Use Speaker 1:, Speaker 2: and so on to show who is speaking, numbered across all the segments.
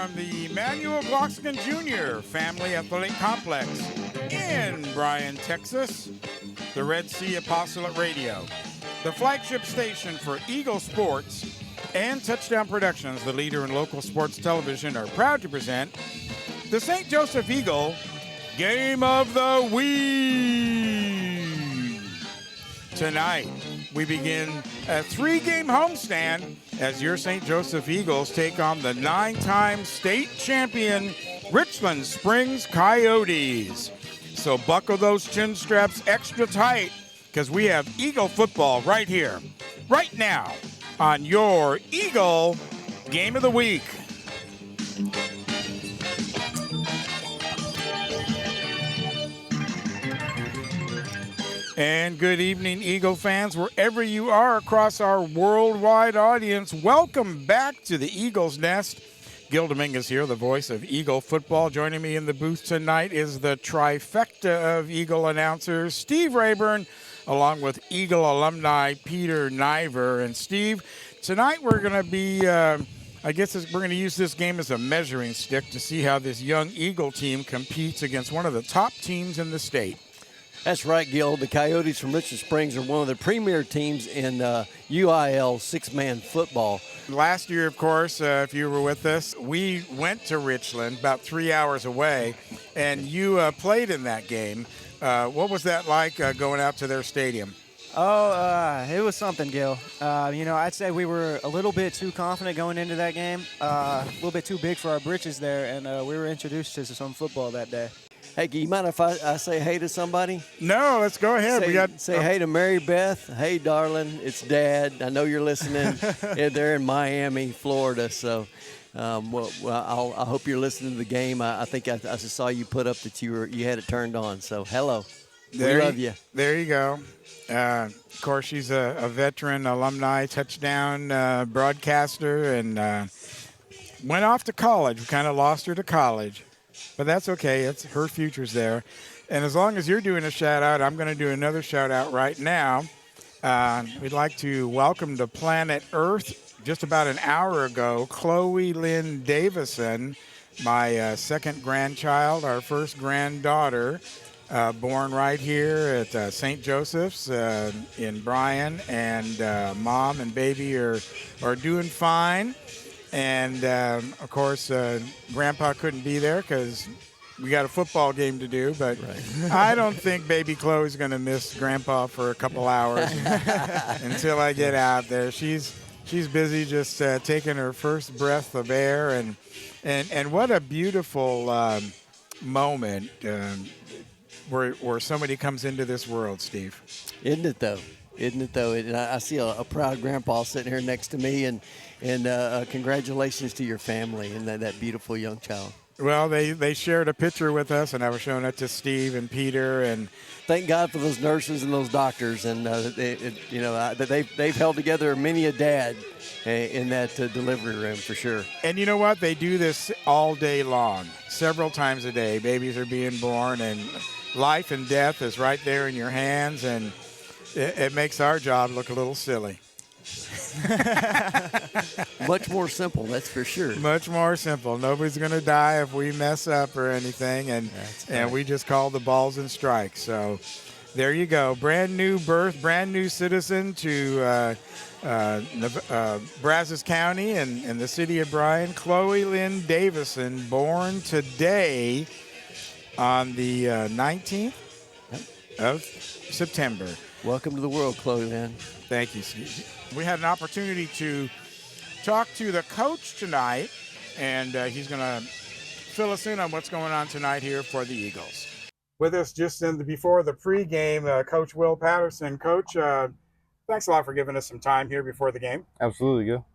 Speaker 1: from the Emmanuel Gloxkin Jr. Family Athletic Complex in Bryan, Texas, the Red Sea Apostolate Radio, the flagship station for Eagle Sports and Touchdown Productions, the leader in local sports television, are proud to present the St. Joseph Eagle Game of the Week. Tonight, we begin a 3-game homestand as your St. Joseph Eagles take on the 9-time state champion Richland Springs Coyotes. So buckle those chin straps extra tight because we have Eagle football right here, right now, on your Eagle Game of the Week. And good evening, Eagle fans, wherever you are across our worldwide audience. Welcome back to the Eagles Nest. Gil Dominguez here, the voice of Eagle football. Joining me in the booth tonight is the trifecta of Eagle announcers, Steve Rayburn, along with Eagle alumni Peter Najvar. And Steve, tonight we're going to be, we're going to use this game as a measuring stick to see how this young Eagle team competes against one of the top teams in the state.
Speaker 2: That's right, Gil. The Coyotes from Richland Springs are one of the premier teams in UIL six-man football.
Speaker 1: Last year, of course, if you were with us, we went to Richland, about 3 hours away, and you played in that game. What was that like going out to their stadium?
Speaker 3: It was something, Gil. I'd say we were a little bit too confident going into that game, a little bit too big for our britches there, and we were introduced to some football that day.
Speaker 2: Hey, do you mind if I say hey to somebody?
Speaker 1: No, let's go ahead.
Speaker 2: Say hey to Mary Beth. Hey, darling, it's Dad. I know you're listening. They're in Miami, Florida. So, I hope you're listening to the game. I think I just saw you put up that you had it turned on. So, hello. We love you.
Speaker 1: There you go. Of course, she's a veteran alumni touchdown broadcaster and went off to college. We kind of lost her to college. But that's okay. Her future's there. And as long as you're doing a shout-out, I'm going to do another shout-out right now. We'd like to welcome to planet Earth just about an hour ago, Chloe Lynn Davison, my second grandchild, our first granddaughter, born right here at St. Joseph's in Bryan. And Mom and baby are doing fine. And, of course, Grandpa couldn't be there because we got a football game to do. But right. I don't think baby Chloe's going to miss Grandpa for a couple hours until I get out there. She's busy just taking her first breath of air. And what a beautiful moment where somebody comes into this world, Steve.
Speaker 2: Isn't it, though? And I see a proud grandpa sitting here next to me, and congratulations to your family and that beautiful young child.
Speaker 1: Well, they shared a picture with us, and I was showing it to Steve and Peter. And
Speaker 2: thank God for those nurses and those doctors, and they've held together many a dad in that delivery room for sure.
Speaker 1: And you know what? They do this all day long, several times a day. Babies are being born, and life and death is right there in your hands, and it makes our job look a little silly.
Speaker 2: Much more simple, that's for sure.
Speaker 1: Much more simple. Nobody's going to die if we mess up or anything, and we just call the balls and strikes. So there you go. Brand new birth, brand new citizen to Brazos County and the city of Bryan, Chloe Lynn Davison, born today on the 19th of September.
Speaker 2: Welcome to the world, Chloe Lynn.
Speaker 1: Thank you, Steve. We had an opportunity to talk to the coach tonight, and he's going to fill us in on what's going on tonight here for the Eagles. With us just before the pregame, Coach Will Patterson. Coach, thanks a lot for giving us some time here before the game.
Speaker 4: Absolutely, Gil.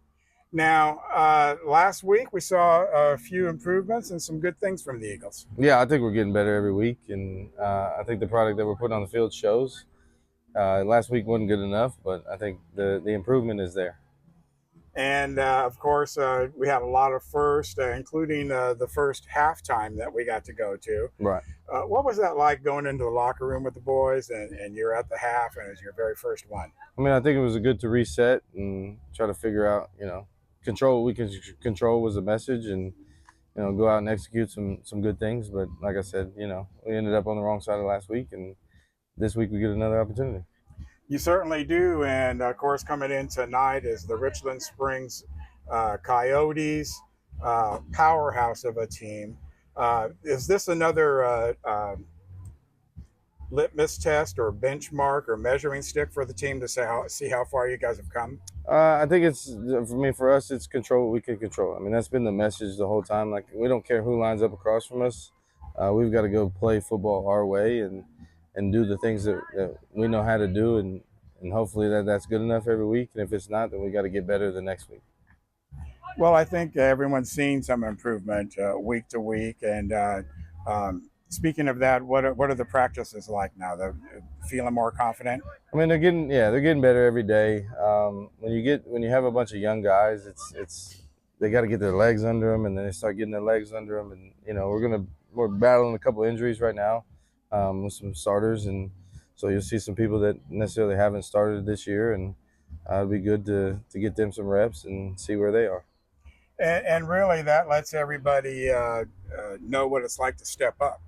Speaker 1: Now, last week we saw a few improvements and some good things from the Eagles.
Speaker 4: Yeah, I think we're getting better every week, and I think the product that we're putting on the field shows. Last week wasn't good enough, but I think the improvement is there.
Speaker 1: And, of course, we had a lot of firsts, including the first halftime that we got to go to.
Speaker 4: Right.
Speaker 1: What was that like going into the locker room with the boys and you're at the half and it was your very first one?
Speaker 4: I mean, I think it was good to reset and try to figure out, control what we can control was the message. And, go out and execute some good things. But like I said, we ended up on the wrong side of last week, and this week we get another opportunity.
Speaker 1: You certainly do. And of course, coming in tonight is the Richland Springs Coyotes, powerhouse of a team. Is this another litmus test or benchmark or measuring stick for the team to see how far you guys have come?
Speaker 4: I think for us, it's control what we can control. I mean, that's been the message the whole time. Like, we don't care who lines up across from us. We've got to go play football our way and do the things that we know how to do, and hopefully that's good enough every week. And if it's not, then we got to get better the next week.
Speaker 1: Well, I think everyone's seen some improvement week to week. And speaking of that, what are the practices like now? They're feeling more confident.
Speaker 4: I mean, they're getting better every day. When you have a bunch of young guys, it's they got to get their legs under them, and then they start getting their legs under them. And we're battling a couple injuries right now with some starters, and so you'll see some people that necessarily haven't started this year, and it'll be good to get them some reps and see where they are.
Speaker 1: And really, that lets everybody know what it's like to step up.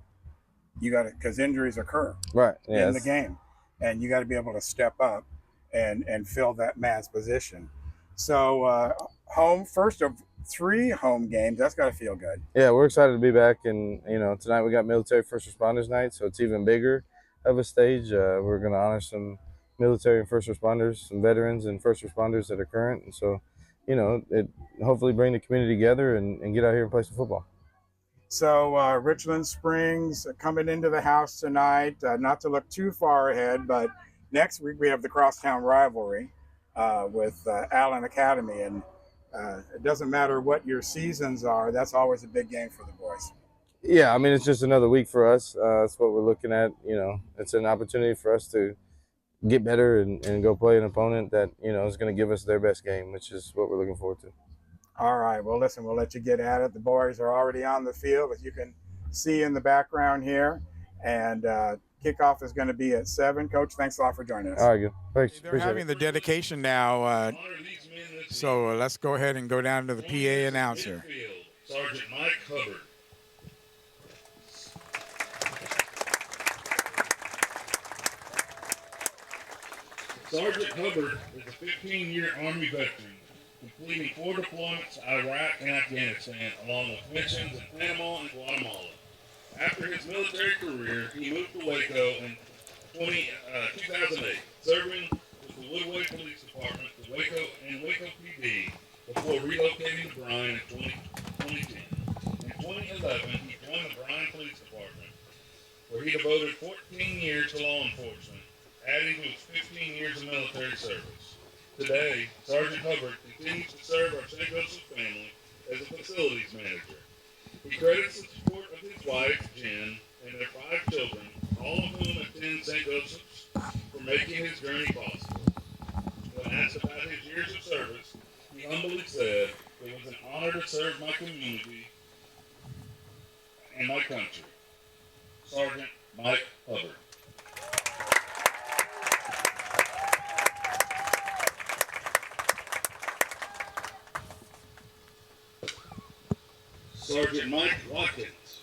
Speaker 1: You got to, because injuries occur
Speaker 4: Right.
Speaker 1: in the game, and you got to be able to step up and fill that man's position. So home first of 3 home games. That's got to feel good.
Speaker 4: Yeah, we're excited to be back, and tonight we got Military First Responders Night, so it's even bigger of a stage. We're going to honor some military and first responders, some veterans and first responders that are current, and so it hopefully bring the community together and get out here and play some football.
Speaker 1: So Richland Springs coming into the house tonight. Not to look too far ahead, but next week we have the crosstown rivalry with Allen Academy, and it doesn't matter what your seasons are. That's always a big game for the boys.
Speaker 4: Yeah, I mean, it's just another week for us. That's what we're looking at. It's an opportunity for us to get better and go play an opponent that is going to give us their best game, which is what we're looking forward to.
Speaker 1: All right. Well, listen, we'll let you get at it. The boys are already on the field, as you can see in the background here. And kickoff is going to be at 7. Coach, thanks a lot for joining us.
Speaker 4: All right, good. Thanks.
Speaker 1: They're having the dedication now. So let's go ahead and go down to the PA announcer.
Speaker 5: Sergeant Mike Hubbard. Sergeant Hubbard is a 15-year Army veteran, completing 4 deployments to Iraq and Afghanistan, along with missions in Panama and Guatemala. After his military career, he moved to Waco in 2008, serving with the Woodway Police Department, the Waco PD, before relocating to Bryan in 2010. In 2011, he joined the Bryan Police Department, where he devoted 14 years to law enforcement, adding to his 15 years of military service. Today, Sergeant Hubbard continues to serve our St. Joseph family as a facilities manager. He credits the support of his wife, Jen, and their 5 children, all of whom attend St. Joseph's, for making his journey possible. When asked about his years of service, he humbly said, "It was an honor to serve my community and my country." Sergeant Mike Hubbard. Sergeant Mike Watkins.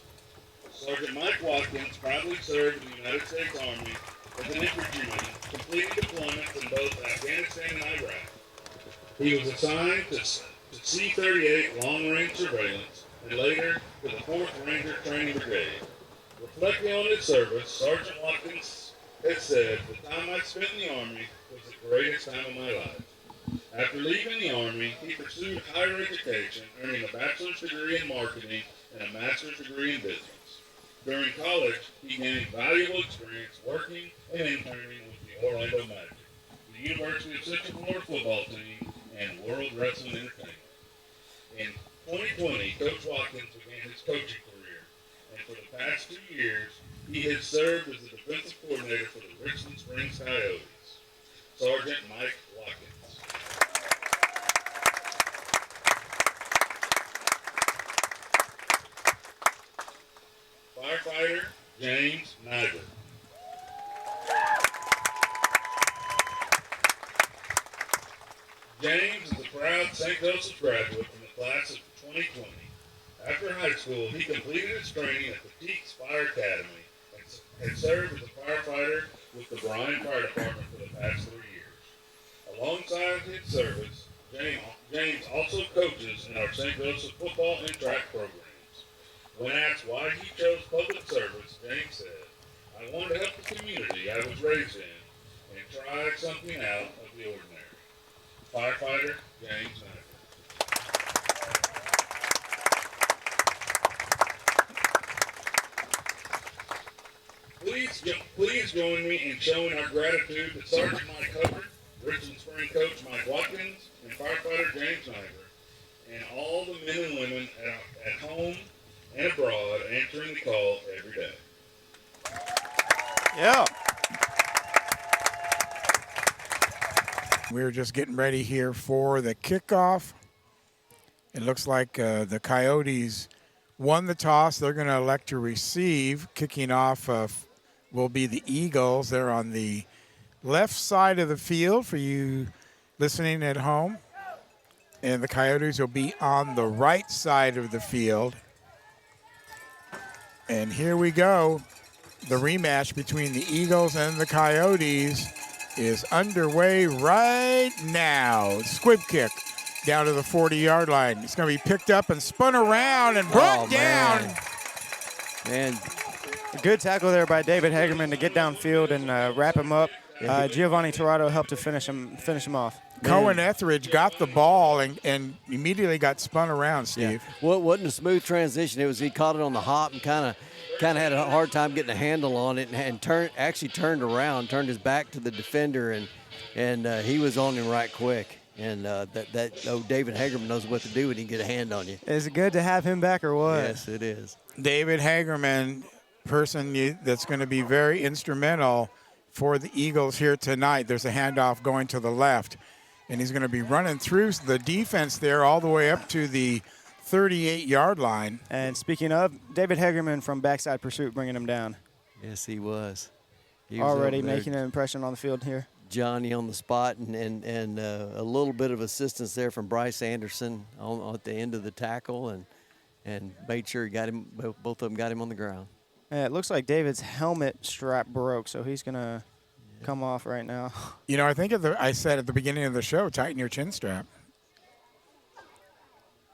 Speaker 5: Sergeant Mike Watkins proudly served in the United States Army as an infantryman, completing deployments in both Afghanistan and Iraq. He was assigned to C-38 long-range surveillance and later to the 4th Ranger Training Brigade. Reflecting on his service, Sergeant Watkins has said, "The time I spent in the Army was the greatest time of my life." After leaving the Army, he pursued higher education, earning a bachelor's degree in marketing and a master's degree in business. During college, he gained valuable experience working and interning with the Orlando Magic, the University of Central Florida football team, and World Wrestling Entertainment. In 2020, Coach Watkins began his coaching career, and for the past 2 years, he has served as the defensive coordinator for the Richland Springs Coyotes. Sergeant Mike Watkins. Firefighter James Najvar. James is a proud St. Joseph's graduate from the class of 2020. After After high school, he completed his training at the Teaks Fire Academy and served as a firefighter with the Bryan Fire Department for the past 3 years. Alongside his service, James also coaches in our St. Joseph football and track programs. When asked why he chose public service, James said, "I wanted to help the community I was raised in and try something out of the ordinary." Firefighter James Najvar. Please join me in showing our gratitude to Sergeant Mike Hubbard, Richland Spring Coach Mike Watkins, and Firefighter James Najvar, and all the men and women at home and abroad answering the call every day.
Speaker 3: Yeah.
Speaker 1: We're just getting ready here for the kickoff. It looks like the Coyotes won the toss. They're going to elect to receive. Kicking off will be the Eagles. They're on the left side of the field for you listening at home. And the Coyotes will be on the right side of the field. And here we go. The rematch between the Eagles and the Coyotes is underway right now. Squib kick down to the 40-yard line. It's going to be picked up and spun around and brought down.
Speaker 2: Man,
Speaker 3: A good tackle there by David Hagerman to get downfield and wrap him up. Giovanni Torrado helped to finish him off.
Speaker 1: Cohen Etheridge got the ball and immediately got spun around, Steve.
Speaker 2: Yeah. Well, it wasn't a smooth transition. It was he caught it on the hop and kind of had a hard time getting a handle on it and turned around, turned his back to the defender, and he was on him right quick. And David Hagerman knows what to do when he can get a hand on you.
Speaker 3: Is it good to have him back or what?
Speaker 2: Yes, it is.
Speaker 1: David Hagerman, person that's going to be very instrumental for the Eagles here tonight. There's a handoff going to the left, and he's going to be running through the defense there all the way up to the 38-yard line.
Speaker 3: And speaking of, David Hagerman from Backside Pursuit bringing him down.
Speaker 2: Yes, he was. He was
Speaker 3: Already
Speaker 2: over there,
Speaker 3: making an impression on the field here.
Speaker 2: Johnny on the spot, and a little bit of assistance there from Bryce Anderson at the end of the tackle, and made sure he got him. Both of them got him on the ground.
Speaker 3: It looks like David's helmet strap broke, so he's going to come off right now.
Speaker 1: You know, I think I said at the beginning of the show, tighten your chin strap.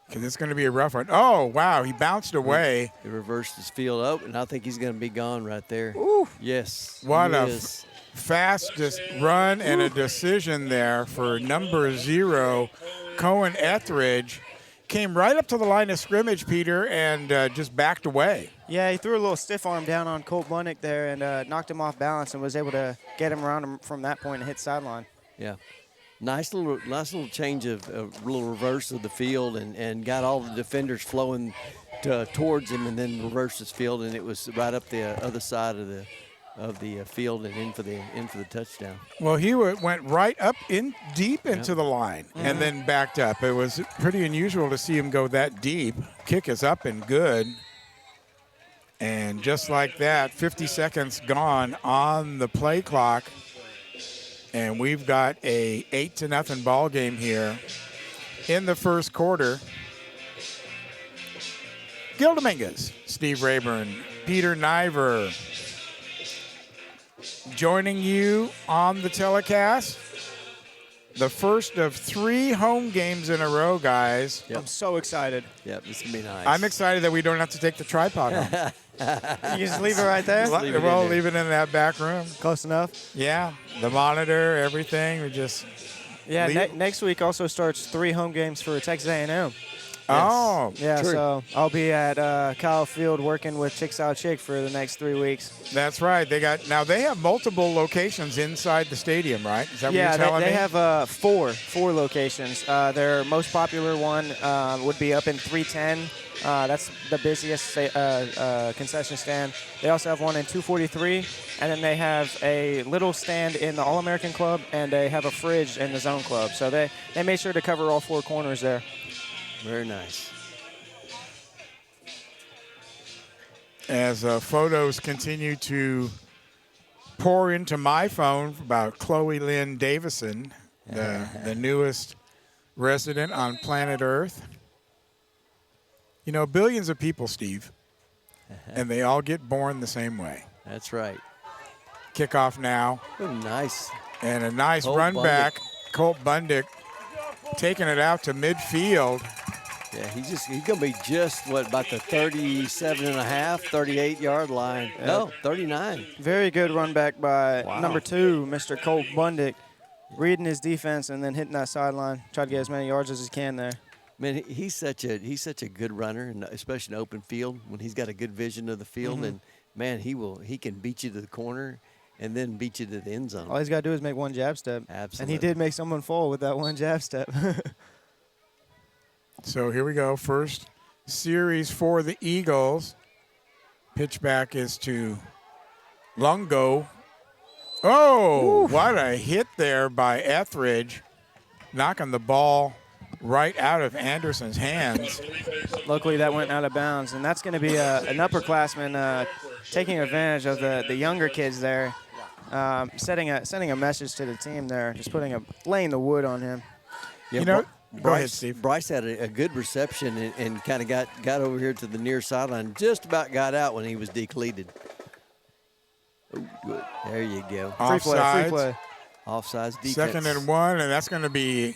Speaker 1: Because it's going to be a rough one. Oh, wow, he bounced away.
Speaker 2: He reversed his field up, and I think he's going to be gone right there.
Speaker 3: Ooh.
Speaker 2: Yes.
Speaker 1: What a
Speaker 2: yes.
Speaker 1: fastest run and a decision there for number 0, Cohen Etheridge. Came right up to the line of scrimmage, Peter, and just backed away.
Speaker 3: Yeah, he threw a little stiff arm down on Colt Bunnick there and knocked him off balance and was able to get him around him from that point and hit sideline.
Speaker 2: Yeah. Nice little change of little reverse of the field and got all the defenders flowing towards him and then reversed his field, and it was right up the other side of the field and in for the touchdown.
Speaker 1: Well, he went right up deep into the line and then backed up. It was pretty unusual to see him go that deep. Kick is up and good. And just like that, 50 seconds gone on the play clock. And we've got a 8-0 ball game here in the first quarter. Gil Dominguez, Steve Rayburn, Peter Najvar joining you on the telecast. The first of 3 home games in a row, guys.
Speaker 2: Yep.
Speaker 3: I'm so excited.
Speaker 2: Yep, this can be nice.
Speaker 1: I'm excited that we don't have to take the tripod home.
Speaker 3: You just leave it right there?
Speaker 2: leave it in
Speaker 1: We'll
Speaker 2: there.
Speaker 1: leave it in that back room.
Speaker 3: Close enough?
Speaker 1: Yeah, the monitor, everything. We just
Speaker 3: Yeah,
Speaker 1: leave-
Speaker 3: next week also starts 3 home games for Texas A&M.
Speaker 1: Oh,
Speaker 3: Yeah,
Speaker 2: True.
Speaker 3: so I'll be at Kyle Field working with Chick Sow Chick for the next 3 weeks.
Speaker 1: that's right. They have multiple locations inside the stadium, right? Is that what
Speaker 3: Yeah,
Speaker 1: you're telling
Speaker 3: they
Speaker 1: me?
Speaker 3: have four locations. Their most popular one would be up in 310. That's the busiest concession stand. They also have one in 243, and then they have a little stand in the All-American Club, and they have a fridge in the Zone Club. So they made sure to cover all 4 corners there.
Speaker 2: Very nice.
Speaker 1: As photos continue to pour into my phone about Chloe Lynn Davison, the newest resident on planet Earth. You know, billions of people, Steve, and they all get born the same way.
Speaker 2: That's right.
Speaker 1: Kickoff now,
Speaker 2: Oh, nice.
Speaker 1: and a nice
Speaker 2: Colt
Speaker 1: run
Speaker 2: Bundick.
Speaker 1: back. Colt Bundick taking it out to midfield.
Speaker 2: Yeah, he's going to be just, about the 37 and a half, 38-yard line. No, 39.
Speaker 3: Very good run back by
Speaker 2: Wow.
Speaker 3: number 2, Mr. Colt Bundick, reading his defense and then hitting that sideline. Try to get as many yards as he can there.
Speaker 2: Man, he's such a good runner, and especially in open field when he's got a good vision of the field. And man, he can beat you to the corner and then beat you to the end zone.
Speaker 3: All he's got to do is make one jab step.
Speaker 2: Absolutely.
Speaker 3: And he did make someone fall with that one jab step.
Speaker 1: So here we go. First series for the Eagles. Pitch back is to Lungo. Oh, what a hit there by Etheridge, knocking the ball right out of Anderson's hands.
Speaker 3: Luckily, that went out of bounds. And that's going to be an upperclassman taking advantage of the younger kids there, sending a message to the team there, just laying the wood on him.
Speaker 2: Yeah,
Speaker 1: You know,
Speaker 2: Bryce,
Speaker 1: go ahead, Steve.
Speaker 2: Bryce had a good reception and kind of got over here to the near sideline. Just about got out when he was decleated. Oh, good. There you go.
Speaker 3: Free play,
Speaker 1: Offsides.
Speaker 3: free play.
Speaker 2: Offsides defense.
Speaker 1: 2nd and 1, and that's going to be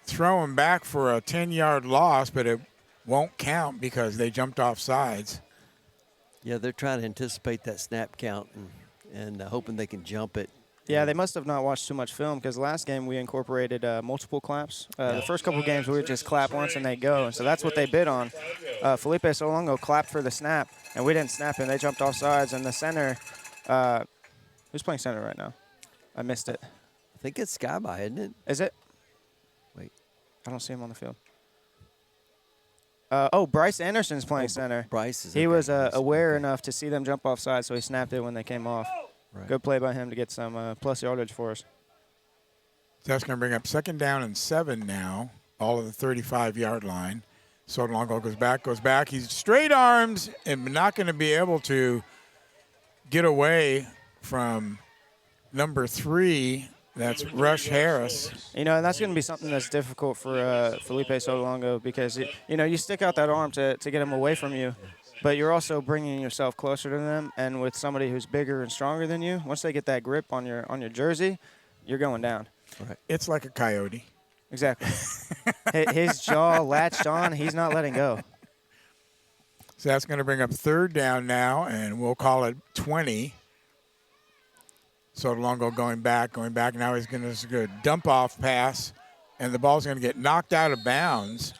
Speaker 1: throwing back for a 10-yard loss, but it won't count because they jumped off sides.
Speaker 2: Yeah, they're trying to anticipate that snap count and hoping they can jump it.
Speaker 3: Yeah, they must have not watched too much film because last game we incorporated multiple claps. The first couple games we would just clap once and they go. And so that's what they bid on. Felipe Solongo clapped for the snap, and we didn't snap, and they jumped off sides. And the center, who's playing center right now? I missed it.
Speaker 2: I think it's Skyby, isn't it?
Speaker 3: Is it?
Speaker 2: Wait.
Speaker 3: I don't see him on the field. Bryce Anderson's playing center.
Speaker 2: Bryce is.
Speaker 3: He
Speaker 2: okay.
Speaker 3: was
Speaker 2: Bryce,
Speaker 3: aware
Speaker 2: okay.
Speaker 3: enough to see them jump off sides, so he snapped it when they came off.
Speaker 2: Right.
Speaker 3: Good play by him to get some plus yardage for us.
Speaker 1: That's going to bring up 2nd down and 7 now, all of the 35-yard line. Solongo goes back. He's straight arms and not going to be able to get away from number 3. That's Rush Harris.
Speaker 3: You know, and that's going to be something that's difficult for Felipe Solongo because, you stick out that arm to get him away from you, but you're also bringing yourself closer to them. And with somebody who's bigger and stronger than you, once they get that grip on your jersey, you're going down.
Speaker 2: Right.
Speaker 1: It's like a coyote.
Speaker 3: Exactly. His jaw latched on. He's not letting go.
Speaker 1: So that's going to bring up 3rd down now, and we'll call it 20. Solongo going back. Now he's going to do a dump-off pass, and the ball's going to get knocked out of bounds.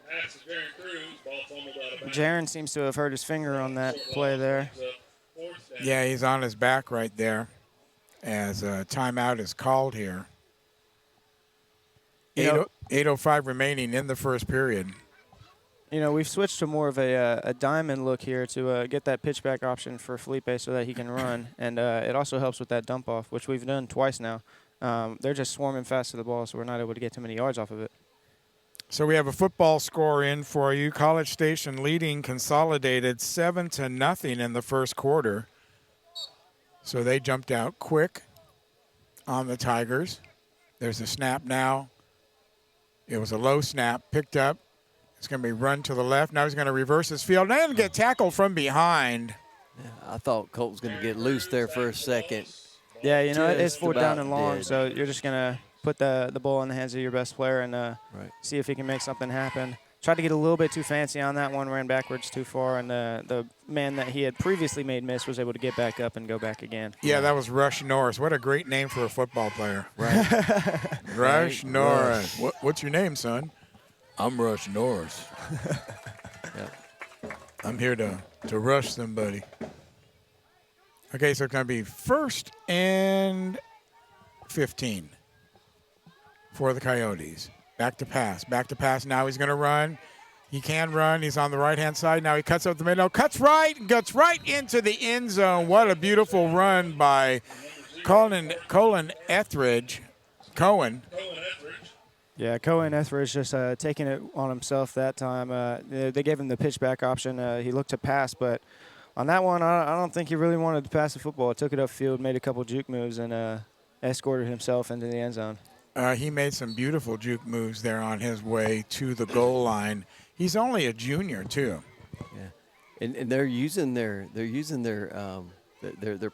Speaker 5: Pass to Jaron Cruz. Ball fumbled out of bounds.
Speaker 3: Jaron seems to have hurt his finger on that play there.
Speaker 5: Fourth down.
Speaker 1: Yeah, he's on his back right there as a timeout is called here. 8:05 remaining in the first period.
Speaker 3: We've switched to more of a diamond look here to get that pitchback option for Felipe so that he can run. And it also helps with that dump off, which we've done twice now. They're just swarming fast to the ball, so we're not able to get too many yards off of it.
Speaker 1: So we have a football score in for you. College Station leading consolidated 7-0 in the first quarter. So they jumped out quick on the Tigers. There's a snap now. It was a low snap, picked up. It's going to be run to the left. Now he's going to reverse his field and get tackled from behind.
Speaker 2: Yeah, I thought Colt was going to get loose there for a second.
Speaker 3: Yeah, it's
Speaker 2: Just
Speaker 3: 4th down
Speaker 2: about
Speaker 3: and long,
Speaker 2: did.
Speaker 3: so you're just going to put the ball in the hands of your best player and
Speaker 2: Right.
Speaker 3: see if he can make something happen. Tried to get a little bit too fancy on that one, ran backwards too far, and the man that he had previously made miss was able to get back up and go back again.
Speaker 1: Yeah, that was Rush Norris. What a great name for a football player.
Speaker 2: Right.
Speaker 1: Rush
Speaker 2: Right,
Speaker 1: Norris. What's your name, son?
Speaker 6: I'm Rush Norris.
Speaker 2: Yep.
Speaker 1: I'm here to rush somebody. Okay, so it's going to be 1st and 15 for the Coyotes. Back to pass. Now he's going to run. He can run. He's on the right-hand side. Now he cuts up the middle. Cuts right. Gets right into the end zone. What a beautiful run by Colin Etheridge. Cohen.
Speaker 3: Yeah, Cohen Etheridge just taking it on himself that time. They gave him the pitchback option. He looked to pass, but on that one, I don't think he really wanted to pass the football. Took it upfield, made a couple juke moves, and escorted himself into the end zone.
Speaker 1: He made some beautiful juke moves there on his way to the goal line. He's only a junior too.
Speaker 2: Yeah, and they're using their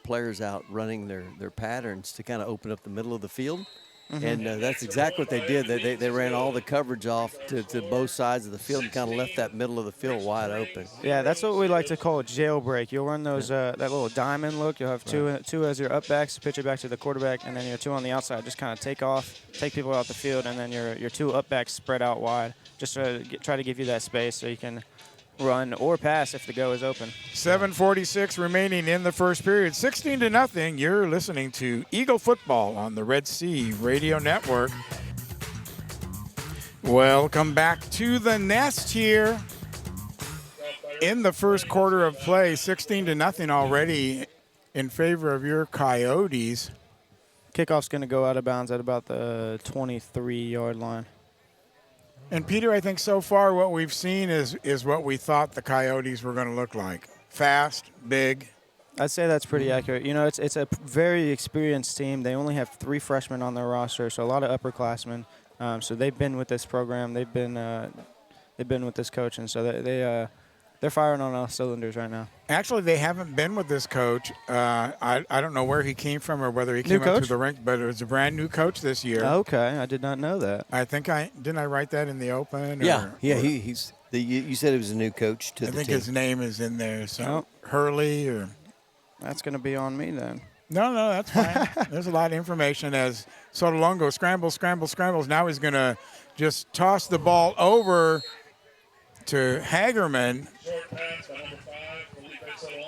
Speaker 2: players out running their patterns to kind of open up the middle of the field. And that's exactly what they did. They ran all the coverage off to both sides of the field and kind of left that middle of the field wide open.
Speaker 3: Yeah, that's what we like to call a jailbreak. You'll run those that little diamond look. You'll have two as your up backs, pitch it back to the quarterback, and then your two on the outside. Just kind of take people out the field, and then your two up backs spread out wide. Just try to give you that space so you can run or pass if the go is open.
Speaker 1: 7:46 remaining in the first period. 16-0. You're listening to Eagle Football on the Red Sea Radio Network. Welcome back to the nest here in the first quarter of play. 16-0 already in favor of your Coyotes.
Speaker 3: Kickoff's going to go out of bounds at about the 23-yard line.
Speaker 1: And Peter, I think so far what we've seen is what we thought the Coyotes were going to look like. Fast, big.
Speaker 3: I'd say that's pretty accurate. You know, it's a very experienced team. They only have 3 freshmen on their roster, so a lot of upperclassmen. So they've been with this program. They've been with this coach, and so they're firing on all cylinders right now.
Speaker 1: Actually, they haven't been with this coach. I don't know where he came from or whether he came up through the rink, but it was a brand new coach this year.
Speaker 3: Okay, I did not know that.
Speaker 1: I think didn't I write that in the open?
Speaker 2: You said he was a new coach to the team.
Speaker 1: I think his name is in there. So Hurley or
Speaker 3: that's going to be on me then.
Speaker 1: No, that's fine. There's a lot of information as Sotolongo scrambles. Now he's going to just toss the ball over to Hagerman.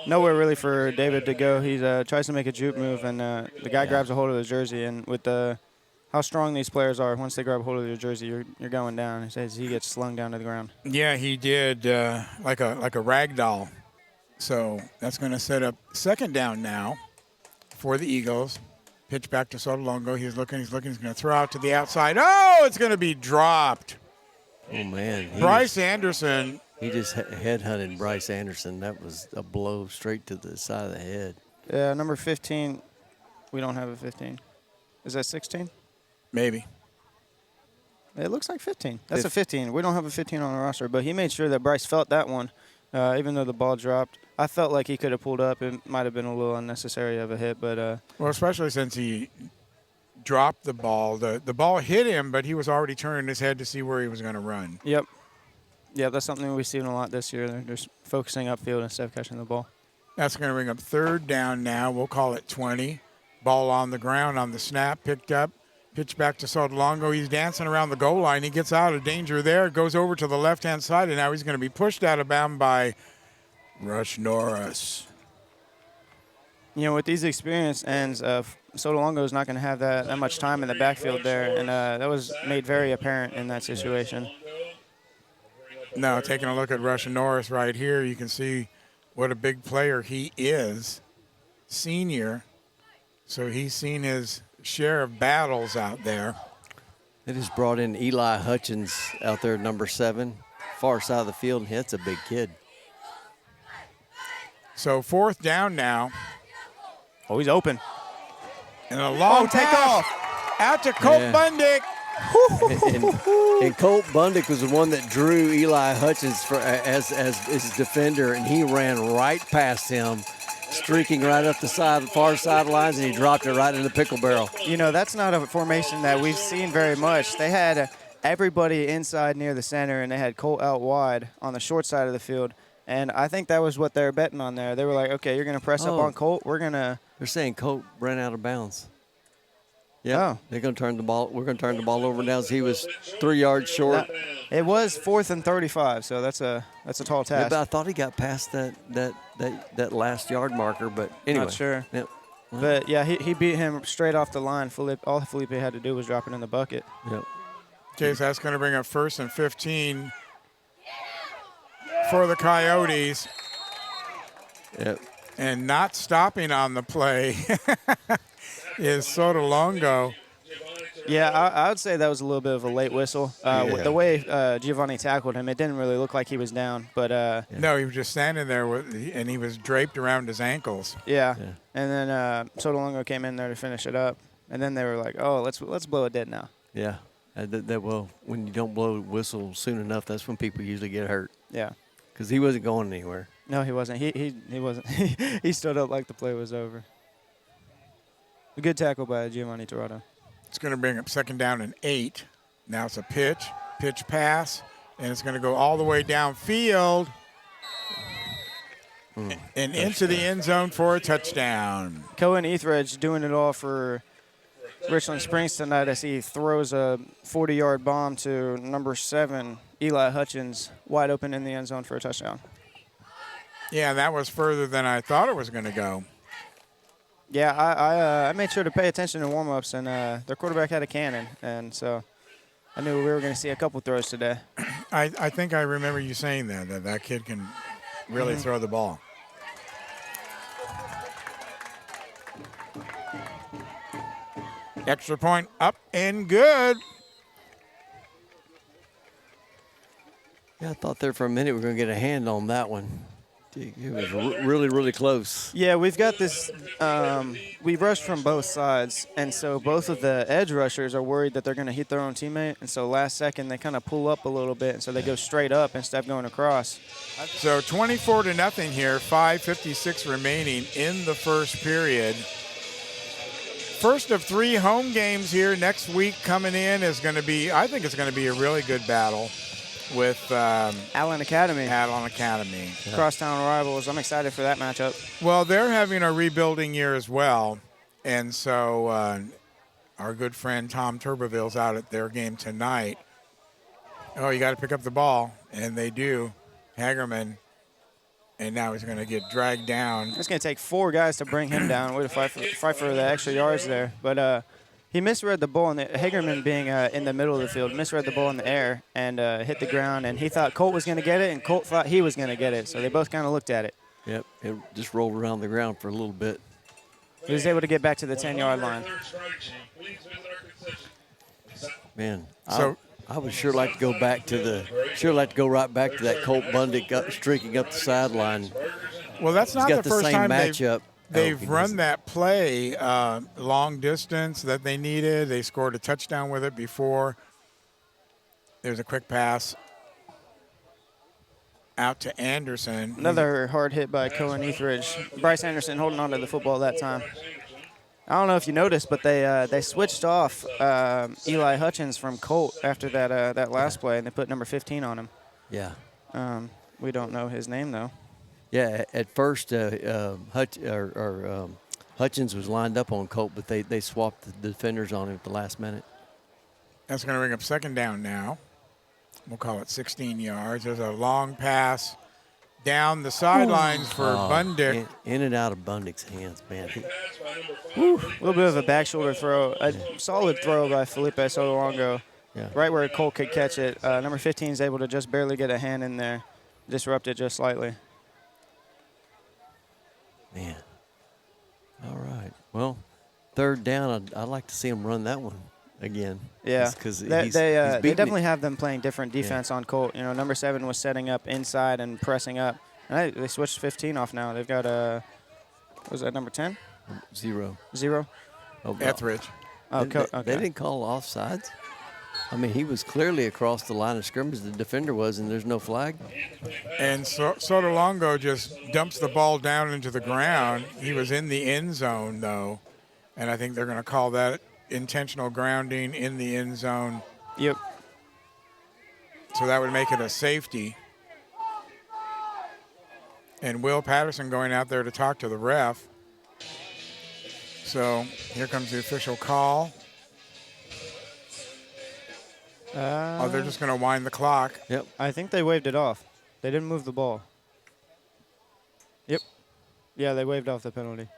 Speaker 3: Nowhere really for David to go. He tries to make a juke move, and the guy grabs a hold of the jersey. And with how strong these players are, once they grab a hold of your jersey, you're going down. He says he gets slung down to the ground.
Speaker 1: Yeah, he did like a rag doll. So that's going to set up second down now for the Eagles. Pitch back to Sotolongo. He's looking. He's going to throw out to the outside. Oh, it's going to be dropped.
Speaker 2: Oh, man.
Speaker 1: Bryce Anderson.
Speaker 2: He just headhunted Bryce Anderson. That was a blow straight to the side of the head.
Speaker 3: Yeah, number 15. We don't have a 15. Is that 16?
Speaker 1: Maybe.
Speaker 3: It looks like 15. That's a 15. We don't have a 15 on the roster, but he made sure that Bryce felt that one, even though the ball dropped. I felt like he could have pulled up. It might have been a little unnecessary of a hit, but
Speaker 1: well, especially since he dropped the ball. The ball hit him, but he was already turning his head to see where he was going to run.
Speaker 3: Yep, that's something we've seen a lot this year. They're just focusing upfield instead of catching the ball.
Speaker 1: That's going to bring up third down now. We'll call it 20. Ball on the ground on the snap, picked up. Pitch back to Sotolongo. He's dancing around the goal line. He gets out of danger there, goes over to the left-hand side, and now he's going to be pushed out of bounds by Rush Norris.
Speaker 3: You know, with these experienced ends, Sotolongo is not going to have that much time in the backfield there, and that was made very apparent in that situation.
Speaker 1: Now, taking a look at Rush Norris right here, you can see what a big player he is. Senior, so he's seen his share of battles out there.
Speaker 2: They just brought in Eli Hutchins out there, number 7, far side of the field, and that's a big kid.
Speaker 1: So fourth down now.
Speaker 3: Oh, he's open.
Speaker 1: And a long
Speaker 3: takeoff
Speaker 1: out to Colt Bundick.
Speaker 2: And Colt Bundick was the one that drew Eli Hutchins as his defender, and he ran right past him, streaking right up the far sidelines, and he dropped it right in the pickle barrel.
Speaker 3: You know, that's not a formation that we've seen very much. They had everybody inside near the center, and they had Colt out wide on the short side of the field. And I think that was what they were betting on there. They were like, okay, you're going to press up on Colt. They're
Speaker 2: saying Colt ran out of bounds. Yeah, They're going to turn the ball. We're going to turn the ball over now as he was 3 yards short.
Speaker 3: It was 4th and 35, so that's a tall task.
Speaker 2: Yeah, but I thought he got past that last yard marker, but anyway.
Speaker 3: Not sure.
Speaker 2: Yep.
Speaker 3: But, yeah, he beat him straight off the line. All Felipe had to do was drop it in the bucket.
Speaker 2: Yep.
Speaker 1: Okay, so that's going to bring up 1st and 15 for the Coyotes.
Speaker 2: Yep.
Speaker 1: And not stopping on the play is Sotolongo.
Speaker 3: Yeah, I would say that was a little bit of a late whistle. The way Giovanni tackled him, it didn't really look like he was down. But
Speaker 1: no, he was just standing there, and he was draped around his ankles.
Speaker 3: Yeah. And then Sotolongo came in there to finish it up. And then they were like, oh, let's blow it dead now.
Speaker 2: Yeah. Well, when you don't blow the whistle soon enough, that's when people usually get hurt.
Speaker 3: Yeah.
Speaker 2: Because he wasn't going anywhere.
Speaker 3: No, he wasn't. He wasn't. He stood up like the play was over. A good tackle by Giovanni Torado.
Speaker 1: It's going to bring up 2nd down and 8. Now it's a pitch pass, and it's going to go all the way downfield and into the end zone for a touchdown.
Speaker 3: Cohen Etheridge doing it all for Richland Springs tonight as he throws a 40-yard bomb to number 7, Eli Hutchins, wide open in the end zone for a touchdown.
Speaker 1: Yeah, that was further than I thought it was going to go.
Speaker 3: Yeah, I made sure to pay attention in warm-ups, and their quarterback had a cannon, and so I knew we were going to see a couple throws today.
Speaker 1: I think I remember you saying that kid can really throw the ball. Extra point up and good.
Speaker 2: Yeah, I thought there for a minute we were going to get a hand on that one. It was really, really close.
Speaker 3: Yeah, we've got this. We rushed from both sides, and so both of the edge rushers are worried that they're going to hit their own teammate, and so last second they kind of pull up a little bit, and so they go straight up instead of going across.
Speaker 1: So 24-0 here, 5:56 remaining in the first period. First of 3 home games here next week coming in is going to be, I think it's going to be a really good battle with
Speaker 3: Allen Academy. Crosstown rivals. I'm excited for that matchup.
Speaker 1: Well, they're having a rebuilding year as well, and so our good friend Tom Turbeville's out at their game tonight. Oh, you got to pick up the ball, and they do. Hagerman, and now he's going to get dragged down.
Speaker 3: It's going to take 4 guys to bring him down. Way to fight for the extra yards there, but he misread the ball, Hagerman being in the middle of the field, misread the ball in the air and hit the ground, and he thought Colt was going to get it, and Colt thought he was going to get it, so they both kind of looked at it.
Speaker 2: Yep, it just rolled around the ground for a little bit.
Speaker 3: He was able to get back to the 10-yard line.
Speaker 2: Man,
Speaker 1: So
Speaker 2: I would sure like to go right back to that Colt Bundick streaking up the sideline.
Speaker 1: well, that's not
Speaker 2: He's
Speaker 1: the
Speaker 2: got the
Speaker 1: first
Speaker 2: same
Speaker 1: time
Speaker 2: matchup.
Speaker 1: they've run that play long distance that they needed. They scored a touchdown with it before. There's a quick pass out to Anderson.
Speaker 3: Another hard hit by Cohen Etheridge. Bryce Anderson holding on to the football that time. I don't know if you noticed, but they switched off Eli Hutchins from Colt after that last play, and they put number 15 on him.
Speaker 2: Yeah.
Speaker 3: We don't know his name, though.
Speaker 2: Yeah, at first Hutchins was lined up on Colt, but they swapped the defenders on him at the last minute.
Speaker 1: That's going to bring up 2nd down now. We'll call it 16 yards. There's a long pass down the sidelines for Bundick.
Speaker 2: In and out of Bundick's hands, man.
Speaker 3: A little bit of a back shoulder throw. A solid throw by Felipe Sotolongo.
Speaker 2: Yeah.
Speaker 3: Right where Colt could catch it. Number 15 is able to just barely get a hand in there. Disrupt it just slightly.
Speaker 2: Man. All right. Well, 3rd down, I'd like to see him run that one again.
Speaker 3: Yeah.
Speaker 2: Because
Speaker 3: They definitely have them playing different defense on Colt. You know, number 7 was setting up inside and pressing up. And they switched 15 off now. They've got what was that, number 10?
Speaker 2: 0. Oh,
Speaker 1: Etheridge.
Speaker 3: Okay.
Speaker 2: They didn't call offsides? I mean, he was clearly across the line of scrimmage. The defender was, and there's no flag.
Speaker 1: And Sotolongo just dumps the ball down into the ground. He was in the end zone, though, and I think they're going to call that intentional grounding in the end zone.
Speaker 3: Yep.
Speaker 1: So that would make it a safety. And Will Patterson going out there to talk to the ref. So here comes the official call. They're just going to wind the clock.
Speaker 2: Yep.
Speaker 3: I think they waved it off. They didn't move the ball. Yep. Yeah, they waved off the penalty.